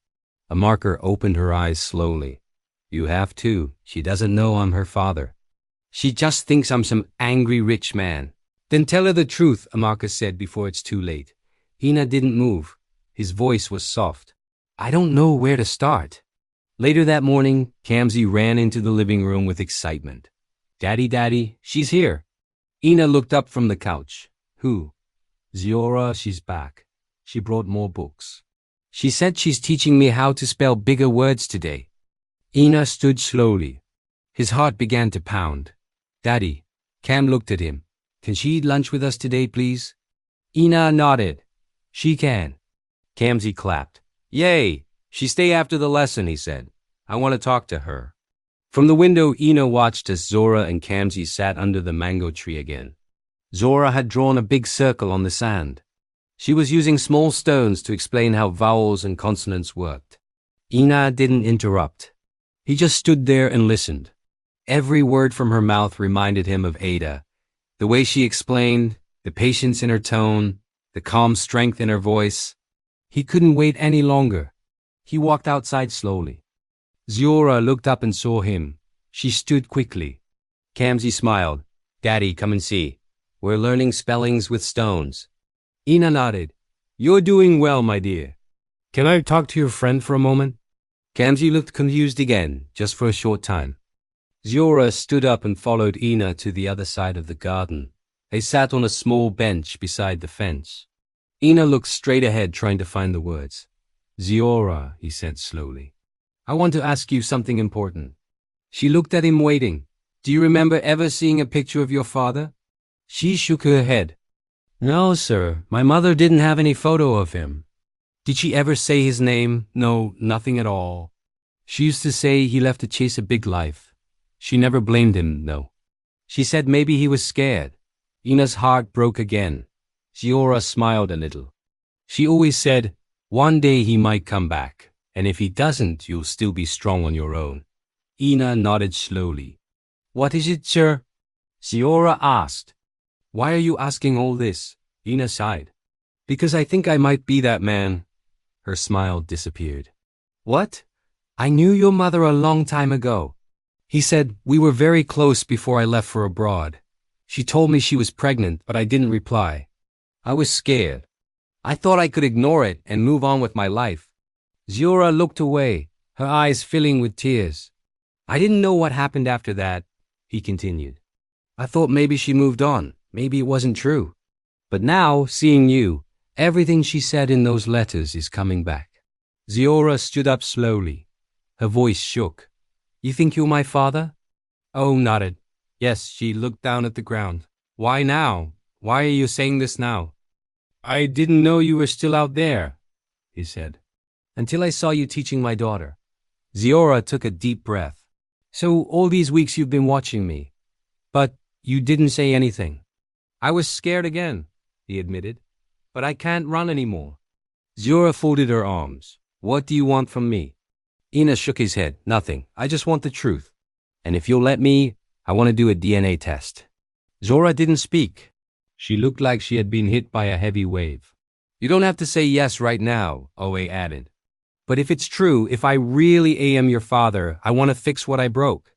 Amaka opened her eyes slowly. You have to. She doesn't know I'm her father. She just thinks I'm some angry rich man. Then tell her the truth, Amaka said before it's too late. Ina didn't move. His voice was soft. I don't know where to start. Later that morning, Kamsi ran into the living room with excitement. Daddy, she's here. Ina looked up from the couch. Who? Ziora, she's back. She brought more books. She said she's teaching me how to spell bigger words today. Ina stood slowly. His heart began to pound. Daddy, Cam looked at him. Can she eat lunch with us today, please? Ina nodded. She can. Kamsi clapped. Yay! She stay after the lesson, he said. I want to talk to her. From the window, Ina watched as Zora and Kamsi sat under the mango tree again. Zora had drawn a big circle on the sand. She was using small stones to explain how vowels and consonants worked. Ina didn't interrupt. He just stood there and listened. Every word from her mouth reminded him of Ada. The way she explained, the patience in her tone, the calm strength in her voice. He couldn't wait any longer. He walked outside slowly. Ziora looked up and saw him. She stood quickly. Kamsi smiled. Daddy, come and see. We're learning spellings with stones. Ina nodded. You're doing well, my dear. Can I talk to your friend for a moment? Kamsi looked confused again, just for a short time. Ziora stood up and followed Ina to the other side of the garden. They sat on a small bench beside the fence. Ina looked straight ahead, trying to find the words. Ziora, he said slowly. I want to ask you something important. She looked at him waiting. Do you remember ever seeing a picture of your father? She shook her head. No, sir. My mother didn't have any photo of him. Did she ever say his name? No, nothing at all. She used to say he left to chase a big life. She never blamed him, no. She said maybe he was scared. Ina's heart broke again. Ziora smiled a little. She always said, one day he might come back, and if he doesn't, you'll still be strong on your own. Ina nodded slowly. What is it, sir? Ziora asked. Why are you asking all this? Ina sighed. Because I think I might be that man. Her smile disappeared. What? I knew your mother a long time ago. He said, we were very close before I left for abroad. She told me she was pregnant, but I didn't reply. I was scared. I thought I could ignore it and move on with my life. Ziora looked away, her eyes filling with tears. I didn't know what happened after that, he continued. I thought maybe she moved on, maybe it wasn't true. But now, seeing you, everything she said in those letters is coming back. Ziora stood up slowly. Her voice shook. You think you're my father? Oh nodded. Yes, she looked down at the ground. Why now? Why are you saying this now? I didn't know you were still out there, he said. Until I saw you teaching my daughter. Ziora took a deep breath. So all these weeks you've been watching me. But you didn't say anything. I was scared again, he admitted. But I can't run anymore. Ziora folded her arms. What do you want from me? Ina shook his head. Nothing. I just want the truth. And if you'll let me, I want to do a DNA test. Zora didn't speak. She looked like she had been hit by a heavy wave. You don't have to say yes right now, Oe added. But if it's true, if I really am your father, I want to fix what I broke.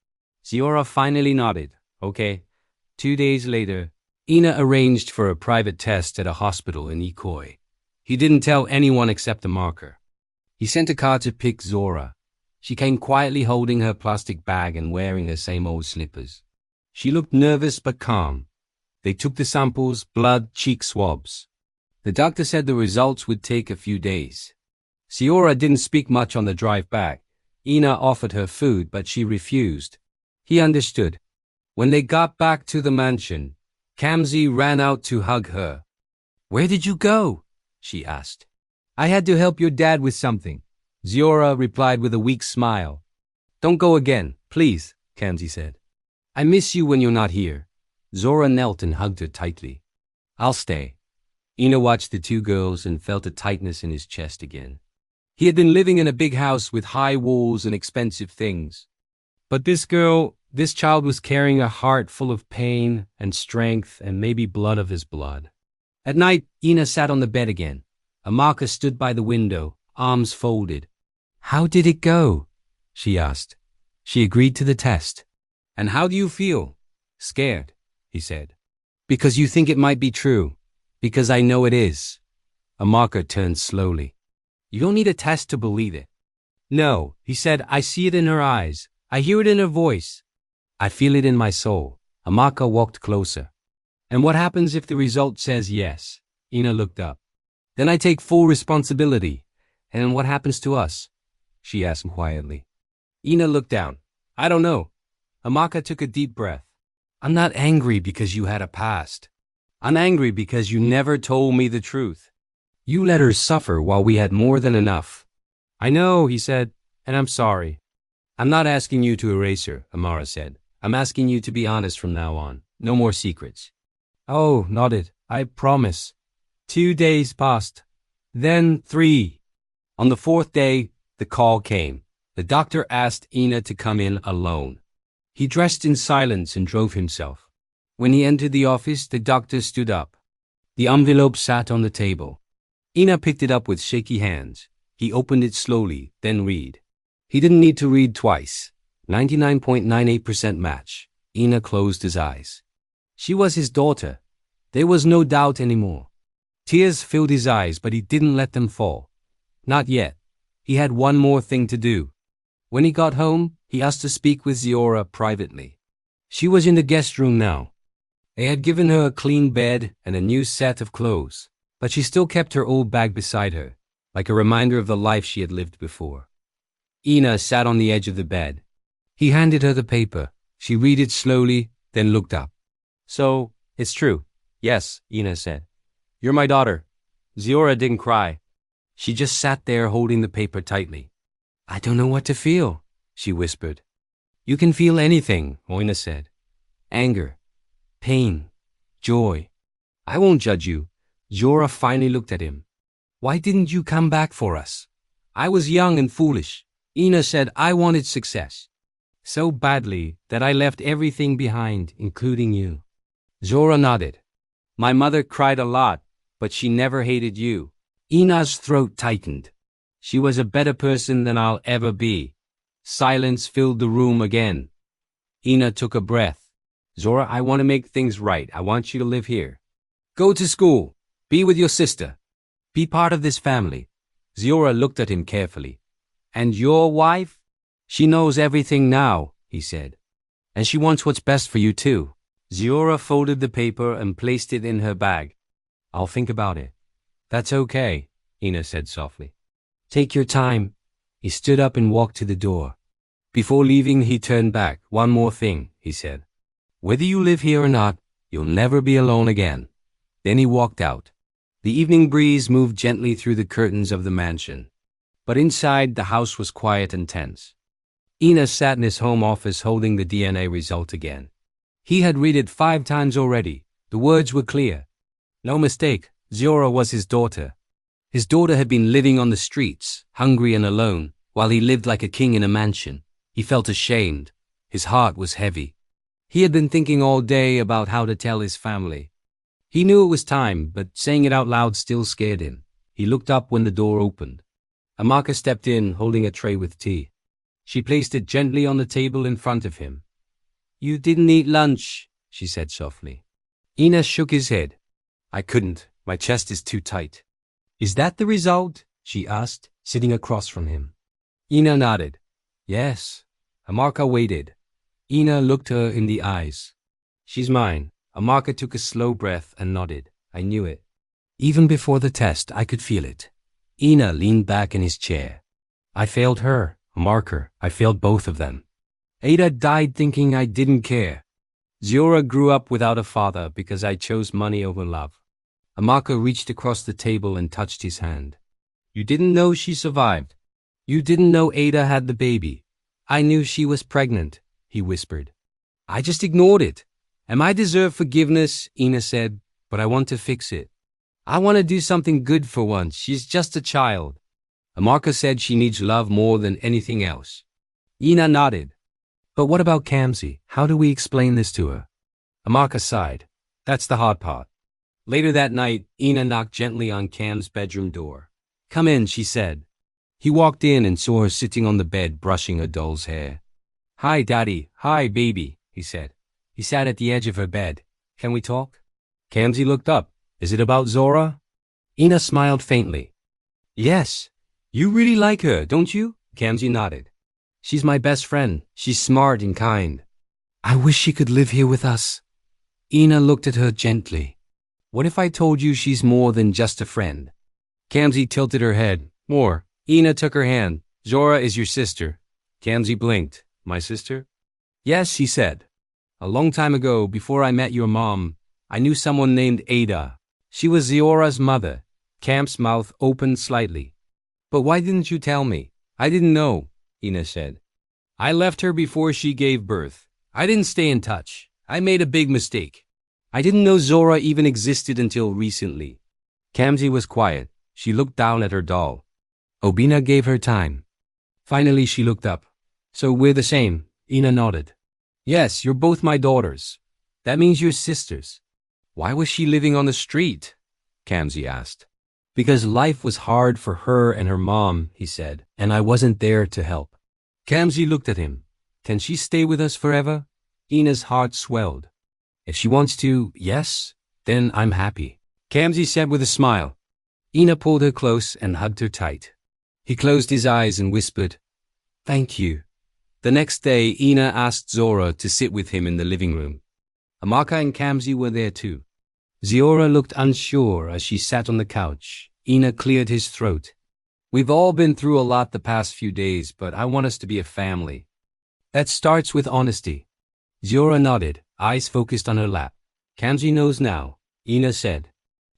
Ziora finally nodded. Okay. 2 days later, Ina arranged for a private test at a hospital in Ikoi. He didn't tell anyone except the marker. He sent a car to pick Zora. She came quietly holding her plastic bag and wearing her same old slippers. She looked nervous but calm. They took the samples, blood, cheek swabs. The doctor said the results would take a few days. Ziora didn't speak much on the drive back. Ina offered her food, but she refused. He understood. When they got back to the mansion, Kamzi ran out to hug her. Where did you go? She asked. I had to help your dad with something. Ziora replied with a weak smile. Don't go again, please, Kamzi said. I miss you when you're not here. Zora knelt and hugged her tightly. I'll stay. Ina watched the two girls and felt a tightness in his chest again. He had been living in a big house with high walls and expensive things. But this child was carrying a heart full of pain and strength and maybe blood of his blood. At night, Ina sat on the bed again. Amaka stood by the window, arms folded. How did it go? She asked. She agreed to the test. And how do you feel? Scared, he said. Because you think it might be true. Because I know it is. Amaka turned slowly. You don't need a test to believe it. No, he said, I see it in her eyes. I hear it in her voice. I feel it in my soul. Amaka walked closer. And what happens if the result says yes? Ina looked up. Then I take full responsibility. And what happens to us? She asked quietly. Ina looked down. I don't know. Amaka took a deep breath. I'm not angry because you had a past. I'm angry because you never told me the truth. You let her suffer while we had more than enough. I know, he said, and I'm sorry. I'm not asking you to erase her, Amara said. I'm asking you to be honest from now on. No more secrets. Oh, nodded. I promise. 2 days passed. Then 3. On the 4th day, the call came. The doctor asked Ina to come in alone. He dressed in silence and drove himself. When he entered the office, the doctor stood up. The envelope sat on the table. Ina picked it up with shaky hands. He opened it slowly, then read. He didn't need to read twice. 99.98% match. Ina closed his eyes. She was his daughter. There was no doubt anymore. Tears filled his eyes, but he didn't let them fall. Not yet. He had one more thing to do. When he got home, he asked to speak with Ziora privately. She was in the guest room now. They had given her a clean bed and a new set of clothes, but she still kept her old bag beside her, like a reminder of the life she had lived before. Ina sat on the edge of the bed. He handed her the paper. She read it slowly, then looked up. So, it's true. Yes, Ina said. You're my daughter. Ziora didn't cry. She just sat there holding the paper tightly. I don't know what to feel, she whispered. You can feel anything, Ina said. Anger, pain, joy. I won't judge you. Zora finally looked at him. Why didn't you come back for us? I was young and foolish. Ina said I wanted success. So badly that I left everything behind, including you. Zora nodded. My mother cried a lot, but she never hated you. Ina's throat tightened. She was a better person than I'll ever be. Silence filled the room again. Ina took a breath. Zora, I want to make things right. I want you to live here. Go to school. Be with your sister. Be part of this family. Zora looked at him carefully. And your wife? She knows everything now, he said. And she wants what's best for you too. Zora folded the paper and placed it in her bag. I'll think about it. That's okay, Ina said softly. Take your time. He stood up and walked to the door. Before leaving, he turned back. One more thing, he said. Whether you live here or not, you'll never be alone again. Then he walked out. The evening breeze moved gently through the curtains of the mansion. But inside, the house was quiet and tense. Ina sat in his home office holding the DNA result again. He had read it 5 times already. The words were clear. No mistake, Zora was his daughter. His daughter had been living on the streets, hungry and alone, while he lived like a king in a mansion. He felt ashamed. His heart was heavy. He had been thinking all day about how to tell his family. He knew it was time, but saying it out loud still scared him. He looked up when the door opened. Amaka stepped in, holding a tray with tea. She placed it gently on the table in front of him. You didn't eat lunch, she said softly. Ina shook his head. I couldn't. My chest is too tight. Is that the result? She asked, sitting across from him. Ina nodded. Yes. Amaka waited. Ina looked her in the eyes. She's mine. Amaka took a slow breath and nodded. I knew it. Even before the test, I could feel it. Ina leaned back in his chair. I failed her, Amaka. I failed both of them. Ada died thinking I didn't care. Zora grew up without a father because I chose money over love. Amaka reached across the table and touched his hand. You didn't know she survived. You didn't know Ada had the baby. I knew she was pregnant, he whispered. I just ignored it. And I deserve forgiveness, Ina said, but I want to fix it. I want to do something good for once. She's just a child. Amaka said she needs love more than anything else. Ina nodded. But what about Kamsi? How do we explain this to her? Amaka sighed. That's the hard part. Later that night, Ina knocked gently on Cam's bedroom door. Come in, she said. He walked in and saw her sitting on the bed brushing her doll's hair. Hi, Daddy. Hi, baby, he said. He sat at the edge of her bed. Can we talk? Kamsi looked up. Is it about Zora? Ina smiled faintly. Yes. You really like her, don't you? Kamsi nodded. She's my best friend. She's smart and kind. I wish she could live here with us. Ina looked at her gently. What if I told you she's more than just a friend? Kamsi tilted her head. More. Ina took her hand. Zora is your sister. Kamsi blinked. My sister? Yes, she said. A long time ago, before I met your mom, I knew someone named Ada. She was Zora's mother. Camp's mouth opened slightly. But why didn't you tell me? I didn't know, Ina said. I left her before she gave birth. I didn't stay in touch. I made a big mistake. I didn't know Zora even existed until recently. Kamsi was quiet. She looked down at her doll. Obina gave her time. Finally, she looked up. So we're the same, Ina nodded. Yes, you're both my daughters. That means you're sisters. Why was she living on the street? Kamsi asked. Because life was hard for her and her mom, he said, and I wasn't there to help. Kamsi looked at him. Can she stay with us forever? Ina's heart swelled. If she wants to, yes, then I'm happy. Kamsi said with a smile. Ina pulled her close and hugged her tight. He closed his eyes and whispered, Thank you. The next day, Ina asked Zora to sit with him in the living room. Amaka and Kamsi were there too. Zora looked unsure as she sat on the couch. Ina cleared his throat. We've all been through a lot the past few days, but I want us to be a family. That starts with honesty. Zora nodded, eyes focused on her lap. Kamsi knows now, Ina said.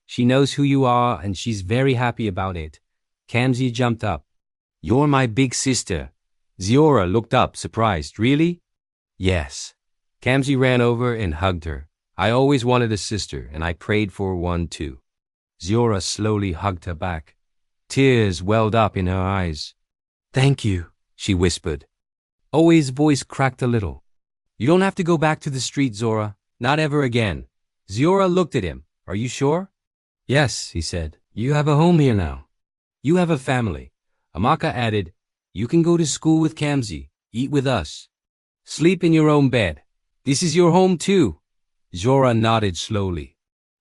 She knows who you are and she's very happy about it. Kamsi jumped up. You're my big sister. Zora looked up, surprised. Really? Yes. Kamsi ran over and hugged her. I always wanted a sister, and I prayed for one too. Zora slowly hugged her back. Tears welled up in her eyes. Thank you, she whispered. Oi's voice cracked a little. You don't have to go back to the street, Zora. Not ever again. Zora looked at him. Are you sure? Yes, he said. You have a home here now. You have a family. Amaka added, you can go to school with Kamzi, eat with us. Sleep in your own bed. This is your home too. Zora nodded slowly.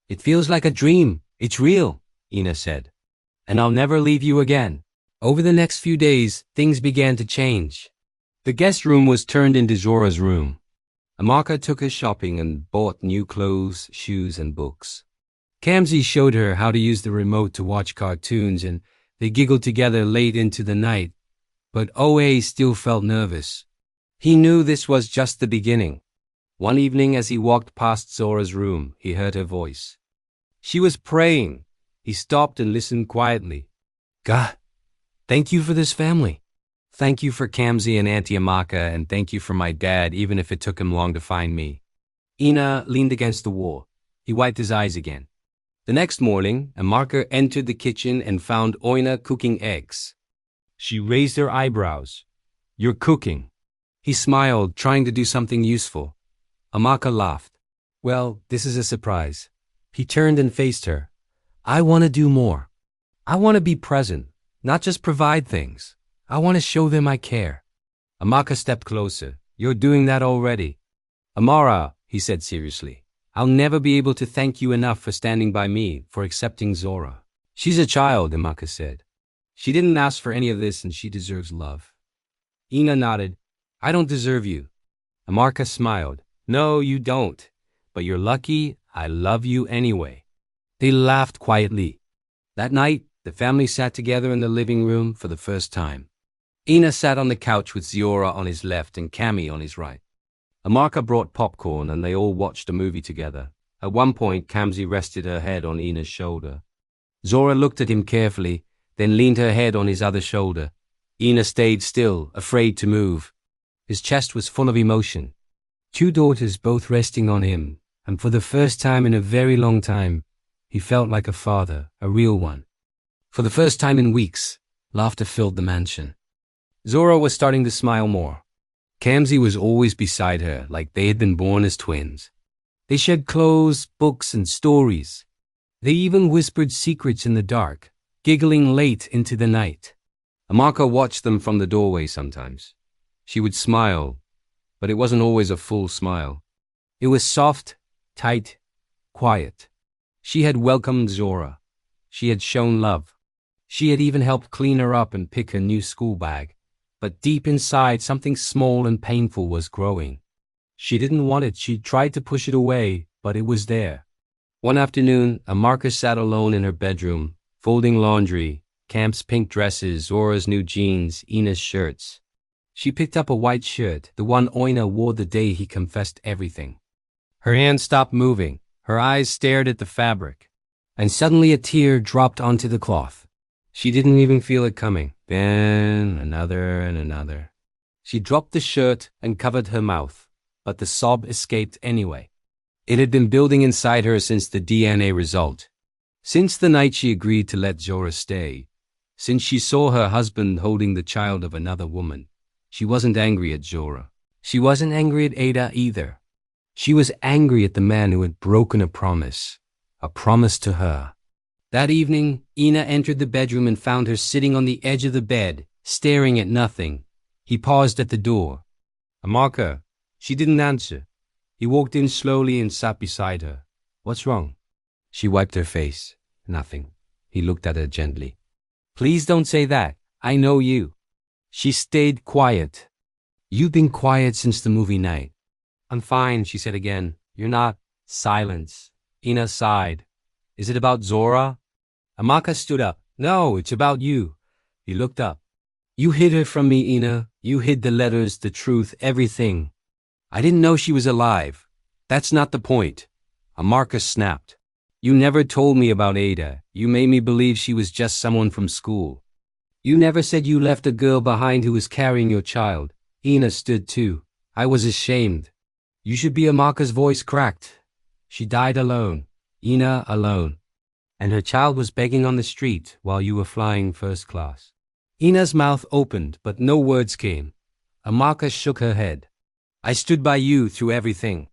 It feels like a dream. It's real, Ina said. And I'll never leave you again. Over the next few days, things began to change. The guest room was turned into Zora's room. Amaka took her shopping and bought new clothes, shoes, and books. Kamzi showed her how to use the remote to watch cartoons, and they giggled together late into the night. But Oe still felt nervous. He knew this was just the beginning. One evening as he walked past Zora's room, he heard her voice. She was praying. He stopped and listened quietly. God, thank you for this family. Thank you for Kamzi and Auntie Amaka, and thank you for my dad, even if it took him long to find me. Ina leaned against the wall. He wiped his eyes again. The next morning, Amaka entered the kitchen and found Oina cooking eggs. She raised her eyebrows. You're cooking. He smiled, trying to do something useful. Amaka laughed. Well, this is a surprise. He turned and faced her. I want to do more. I want to be present, not just provide things. I want to show them I care. Amaka stepped closer. You're doing that already. Amara, he said seriously, I'll never be able to thank you enough for standing by me, for accepting Zora. She's a child, Amaka said. She didn't ask for any of this and she deserves love. Ina nodded. I don't deserve you. Amaka smiled. No, you don't. But you're lucky. I love you anyway. They laughed quietly. That night, the family sat together in the living room for the first time. Ina sat on the couch with Zora on his left and Cami on his right. Amaka brought popcorn and they all watched a movie together. At one point, Kamzi rested her head on Ina's shoulder. Zora looked at him carefully, then leaned her head on his other shoulder. Ina stayed still, afraid to move. His chest was full of emotion. Two daughters both resting on him, and for the first time in a very long time, he felt like a father, a real one. For the first time in weeks, laughter filled the mansion. Zora was starting to smile more. Kamzi was always beside her, like they had been born as twins. They shared clothes, books, and stories. They even whispered secrets in the dark, giggling late into the night. Amaka watched them from the doorway sometimes. She would smile, but it wasn't always a full smile. It was soft, tight, quiet. She had welcomed Zora. She had shown love. She had even helped clean her up and pick her new school bag. But deep inside, something small and painful was growing. She didn't want it. She tried to push it away, but it was there. One afternoon, Amaka sat alone in her bedroom, folding laundry, Camp's pink dresses, Zora's new jeans, Ina's shirts. She picked up a white shirt, the one Oina wore the day he confessed everything. Her hand stopped moving. Her eyes stared at the fabric. And suddenly a tear dropped onto the cloth. She didn't even feel it coming. Then another and another. She dropped the shirt and covered her mouth, but the sob escaped anyway. It had been building inside her since the DNA result. Since the night she agreed to let Zora stay. Since she saw her husband holding the child of another woman. She wasn't angry at Zora. She wasn't angry at Ada either. She was angry at the man who had broken a promise to her. That evening, Ina entered the bedroom and found her sitting on the edge of the bed, staring at nothing. He paused at the door. Amaka. She didn't answer. He walked in slowly and sat beside her. What's wrong? She wiped her face. Nothing. He looked at her gently. Please don't say that. I know you. She stayed quiet. You've been quiet since the movie night. I'm fine, she said again. You're not. Silence. Ina sighed. Is it about Zora? Amaka stood up. No, it's about you. He looked up. You hid her from me, Ina. You hid the letters, the truth, everything. I didn't know she was alive. That's not the point. Amaka snapped. You never told me about Ada. You made me believe she was just someone from school. You never said you left a girl behind who was carrying your child. Ina stood too. I was ashamed. You should be. Amaka's voice cracked. She died alone. Ina alone. and her child was begging on the street while you were flying first class. Ina's mouth opened, but no words came. Amaka shook her head. I stood by you through everything.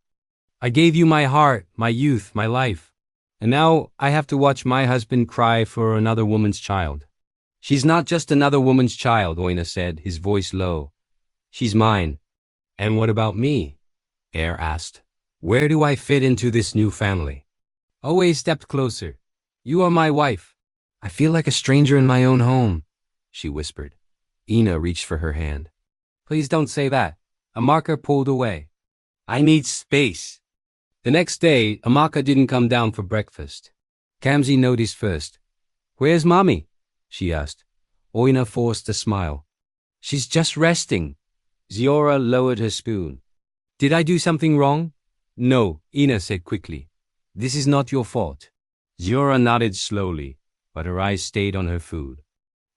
I gave you my heart, my youth, my life. And now I have to watch my husband cry for another woman's child. She's not just another woman's child, Oina said, his voice low. She's mine. And what about me? Air asked. Where do I fit into this new family? Oe stepped closer. You are my wife. I feel like a stranger in my own home, she whispered. Ina reached for her hand. Please don't say that. Amaka pulled away. I need space. The next day, Amaka didn't come down for breakfast. Kamsi noticed first. Where's mommy? She asked. Oina forced a smile. She's just resting. Ziora lowered her spoon. Did I do something wrong? No, Ina said quickly. This is not your fault. Ziora nodded slowly, but her eyes stayed on her food.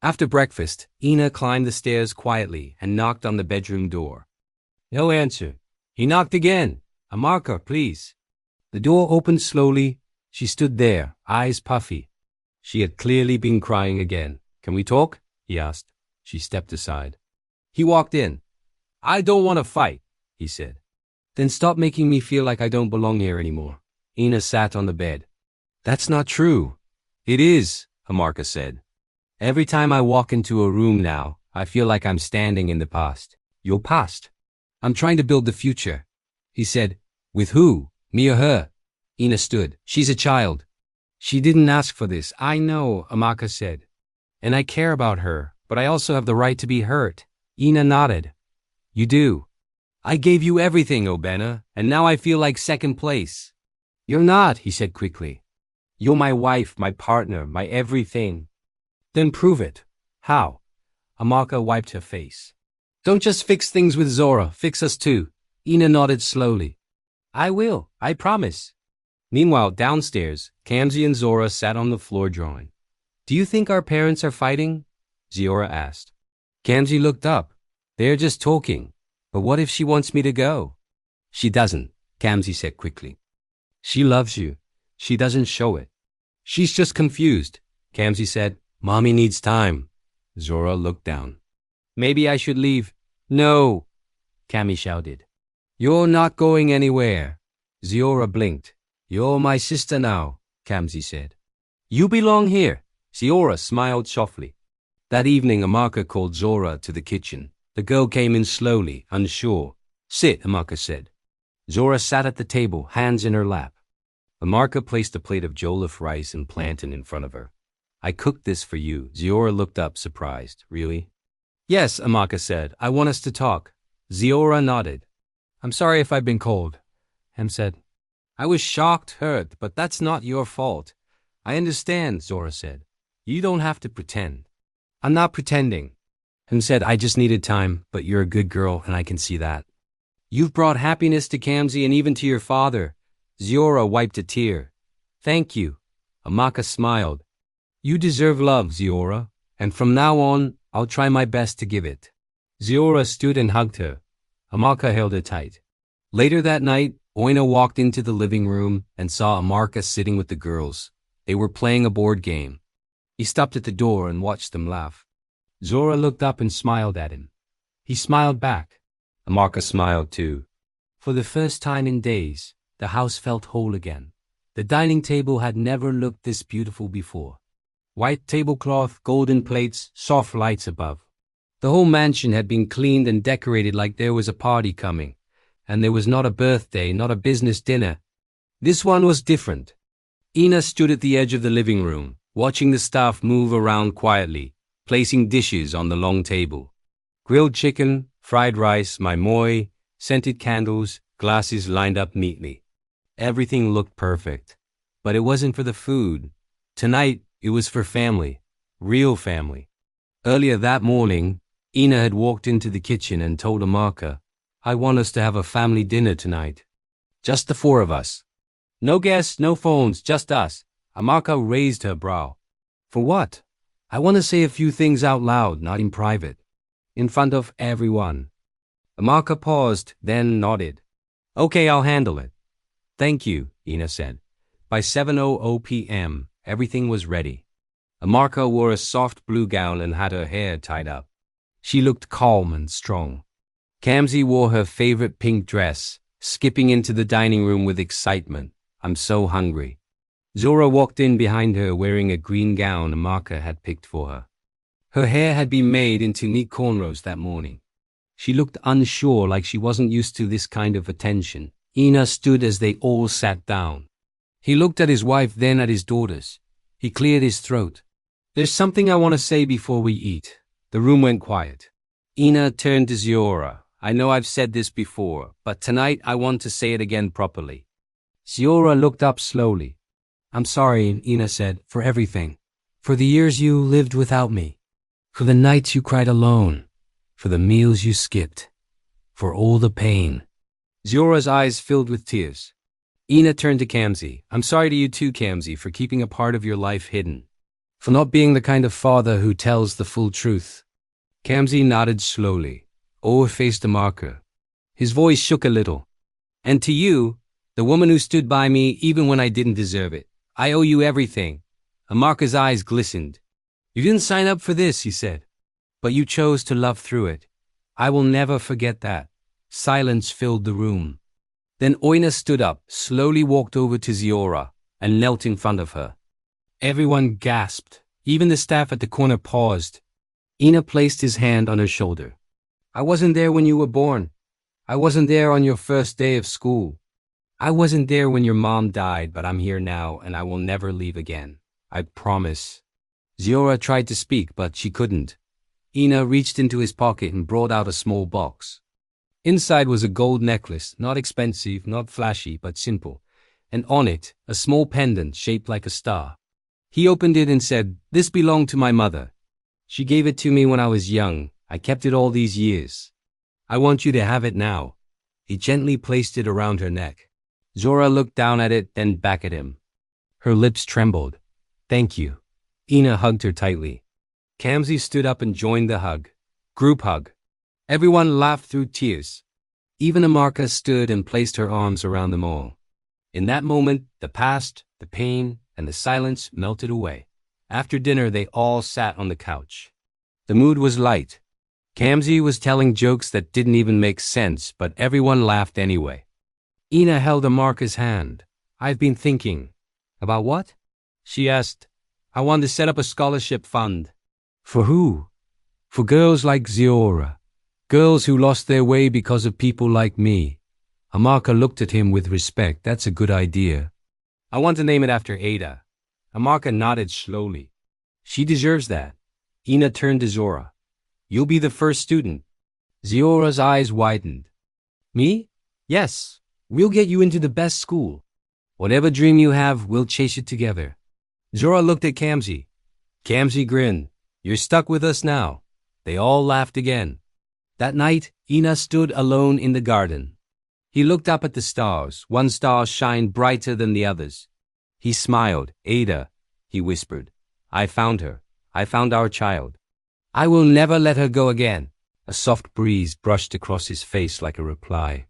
After breakfast, Ina climbed the stairs quietly and knocked on the bedroom door. No answer. He knocked again. Amaka, please. The door opened slowly. She stood there, eyes puffy. She had clearly been crying again. Can we talk? He asked. She stepped aside. He walked in. I don't want to fight, he said. Then stop making me feel like I don't belong here anymore. Ina sat on the bed. That's not true. It is, Amaka said. Every time I walk into a room now, I feel like I'm standing in the past. Your past. I'm trying to build the future. He said. With who? Me or her? Ina stood. She's a child. She didn't ask for this. I know, Amaka said. And I care about her, but I also have the right to be hurt. Ina nodded. You do. I gave you everything, Obena, and now I feel like second place. You're not, he said quickly. You're my wife, my partner, my everything. Then prove it. How? Amaka wiped her face. Don't just fix things with Zora, fix us too. Ina nodded slowly. I will, I promise. Meanwhile, downstairs, Kamsi and Zora sat on the floor drawing. Do you think our parents are fighting? Ziora asked. Kamsi looked up. They're just talking. But what if she wants me to go? She doesn't, Kamsi said quickly. She loves you. She doesn't show it. She's just confused, Kamsi said. Mommy needs time. Zora looked down. Maybe I should leave. No, Kami shouted. You're not going anywhere. Ziora blinked. You're my sister now, Kamsi said. You belong here. Ziora smiled softly. That evening, Amaka called Zora to the kitchen. The girl came in slowly, unsure. Sit, Amaka said. Zora sat at the table, hands in her lap. Amaka placed a plate of jollof rice and plantain in front of her. I cooked this for you. Ziora looked up, surprised. Really? Yes, Amaka said. I want us to talk. Ziora nodded. I'm sorry if I've been cold, Em said. I was shocked, hurt, but that's not your fault. I understand, Zora said. You don't have to pretend. I'm not pretending. Em said, I just needed time, but you're a good girl and I can see that. You've brought happiness to Kamsi and even to your father. Ziora wiped a tear. Thank you. Amaka smiled. You deserve love, Ziora, and from now on, I'll try my best to give it. Ziora stood and hugged her. Amaka held her tight. Later that night, Oina walked into the living room and saw Amaka sitting with the girls. They were playing a board game. He stopped at the door and watched them laugh. Zora looked up and smiled at him. He smiled back. Amaka smiled too. For the first time in days, the house felt whole again. The dining table had never looked this beautiful before. White tablecloth, golden plates, soft lights above. The whole mansion had been cleaned and decorated like there was a party coming. And there was not a birthday, not a business dinner. This one was different. Ina stood at the edge of the living room, watching the staff move around quietly, placing dishes on the long table. Grilled chicken, fried rice, moi, scented candles, glasses lined up neatly. Everything looked perfect. But it wasn't for the food. Tonight, it was for family. Real family. Earlier that morning, Ina had walked into the kitchen and told Amaka, I want us to have a family dinner tonight. Just the four of us. No guests, no phones, just us. Amaka raised her brow. For what? I want to say a few things out loud, not in private. In front of everyone. Amaka paused, then nodded. Okay, I'll handle it. Thank you, Ina said. By 7:00 p.m., Everything was ready. Amarka wore a soft blue gown and had her hair tied up. She looked calm and strong. Kamsi wore her favorite pink dress, skipping into the dining room with excitement. I'm so hungry. Zora walked in behind her wearing a green gown Amarka had picked for her. Her hair had been made into neat cornrows that morning. She looked unsure, like she wasn't used to this kind of attention. Ina stood as they all sat down. He looked at his wife, then at his daughters. He cleared his throat. There's something I want to say before we eat. The room went quiet. Ina turned to Ziora. I know I've said this before, but tonight I want to say it again properly. Ziora looked up slowly. I'm sorry, Ina said, for everything. For the years you lived without me. For the nights you cried alone. For the meals you skipped. For all the pain. Ziora's eyes filled with tears. Ina turned to Kamsi. I'm sorry to you too, Kamsi, for keeping a part of your life hidden. For not being the kind of father who tells the full truth. Kamsi nodded slowly. Faced Amarka. His voice shook a little. And to you, the woman who stood by me even when I didn't deserve it. I owe you everything. Amarka's eyes glistened. You didn't sign up for this, he said. But you chose to love through it. I will never forget that. Silence filled the room. Then Oina stood up, slowly walked over to Ziora, and knelt in front of her. Everyone gasped. Even the staff at the corner paused. Ina placed his hand on her shoulder. I wasn't there when you were born. I wasn't there on your first day of school. I wasn't there when your mom died, but I'm here now, and I will never leave again. I promise. Ziora tried to speak, but she couldn't. Ina reached into his pocket and brought out a small box. Inside was a gold necklace, not expensive, not flashy, but simple, and on it, a small pendant shaped like a star. He opened it and said, This belonged to my mother. She gave it to me when I was young. I kept it all these years. I want you to have it now. He gently placed it around her neck. Zora looked down at it, then back at him. Her lips trembled. Thank you. Ina hugged her tightly. Kamsi stood up and joined the hug. Group hug. Everyone laughed through tears. Even Amarka stood and placed her arms around them all. In that moment, the past, the pain, and the silence melted away. After dinner, they all sat on the couch. The mood was light. Kamsi was telling jokes that didn't even make sense, but everyone laughed anyway. Ina held Amarka's hand. I've been thinking. About what? She asked. I want to set up a scholarship fund. For who? For girls like Ziora. Girls who lost their way because of people like me. Amarka looked at him with respect. That's a good idea. I want to name it after Ada. Amarka nodded slowly. She deserves that. Ina turned to Zora. You'll be the first student. Ziora's eyes widened. Me? Yes. We'll get you into the best school. Whatever dream you have, we'll chase it together. Zora looked at Kamsi. Kamsi grinned. You're stuck with us now. They all laughed again. That night, Ina stood alone in the garden. He looked up at the stars. One star shined brighter than the others. He smiled. Ada, he whispered. I found her. I found our child. I will never let her go again. A soft breeze brushed across his face like a reply.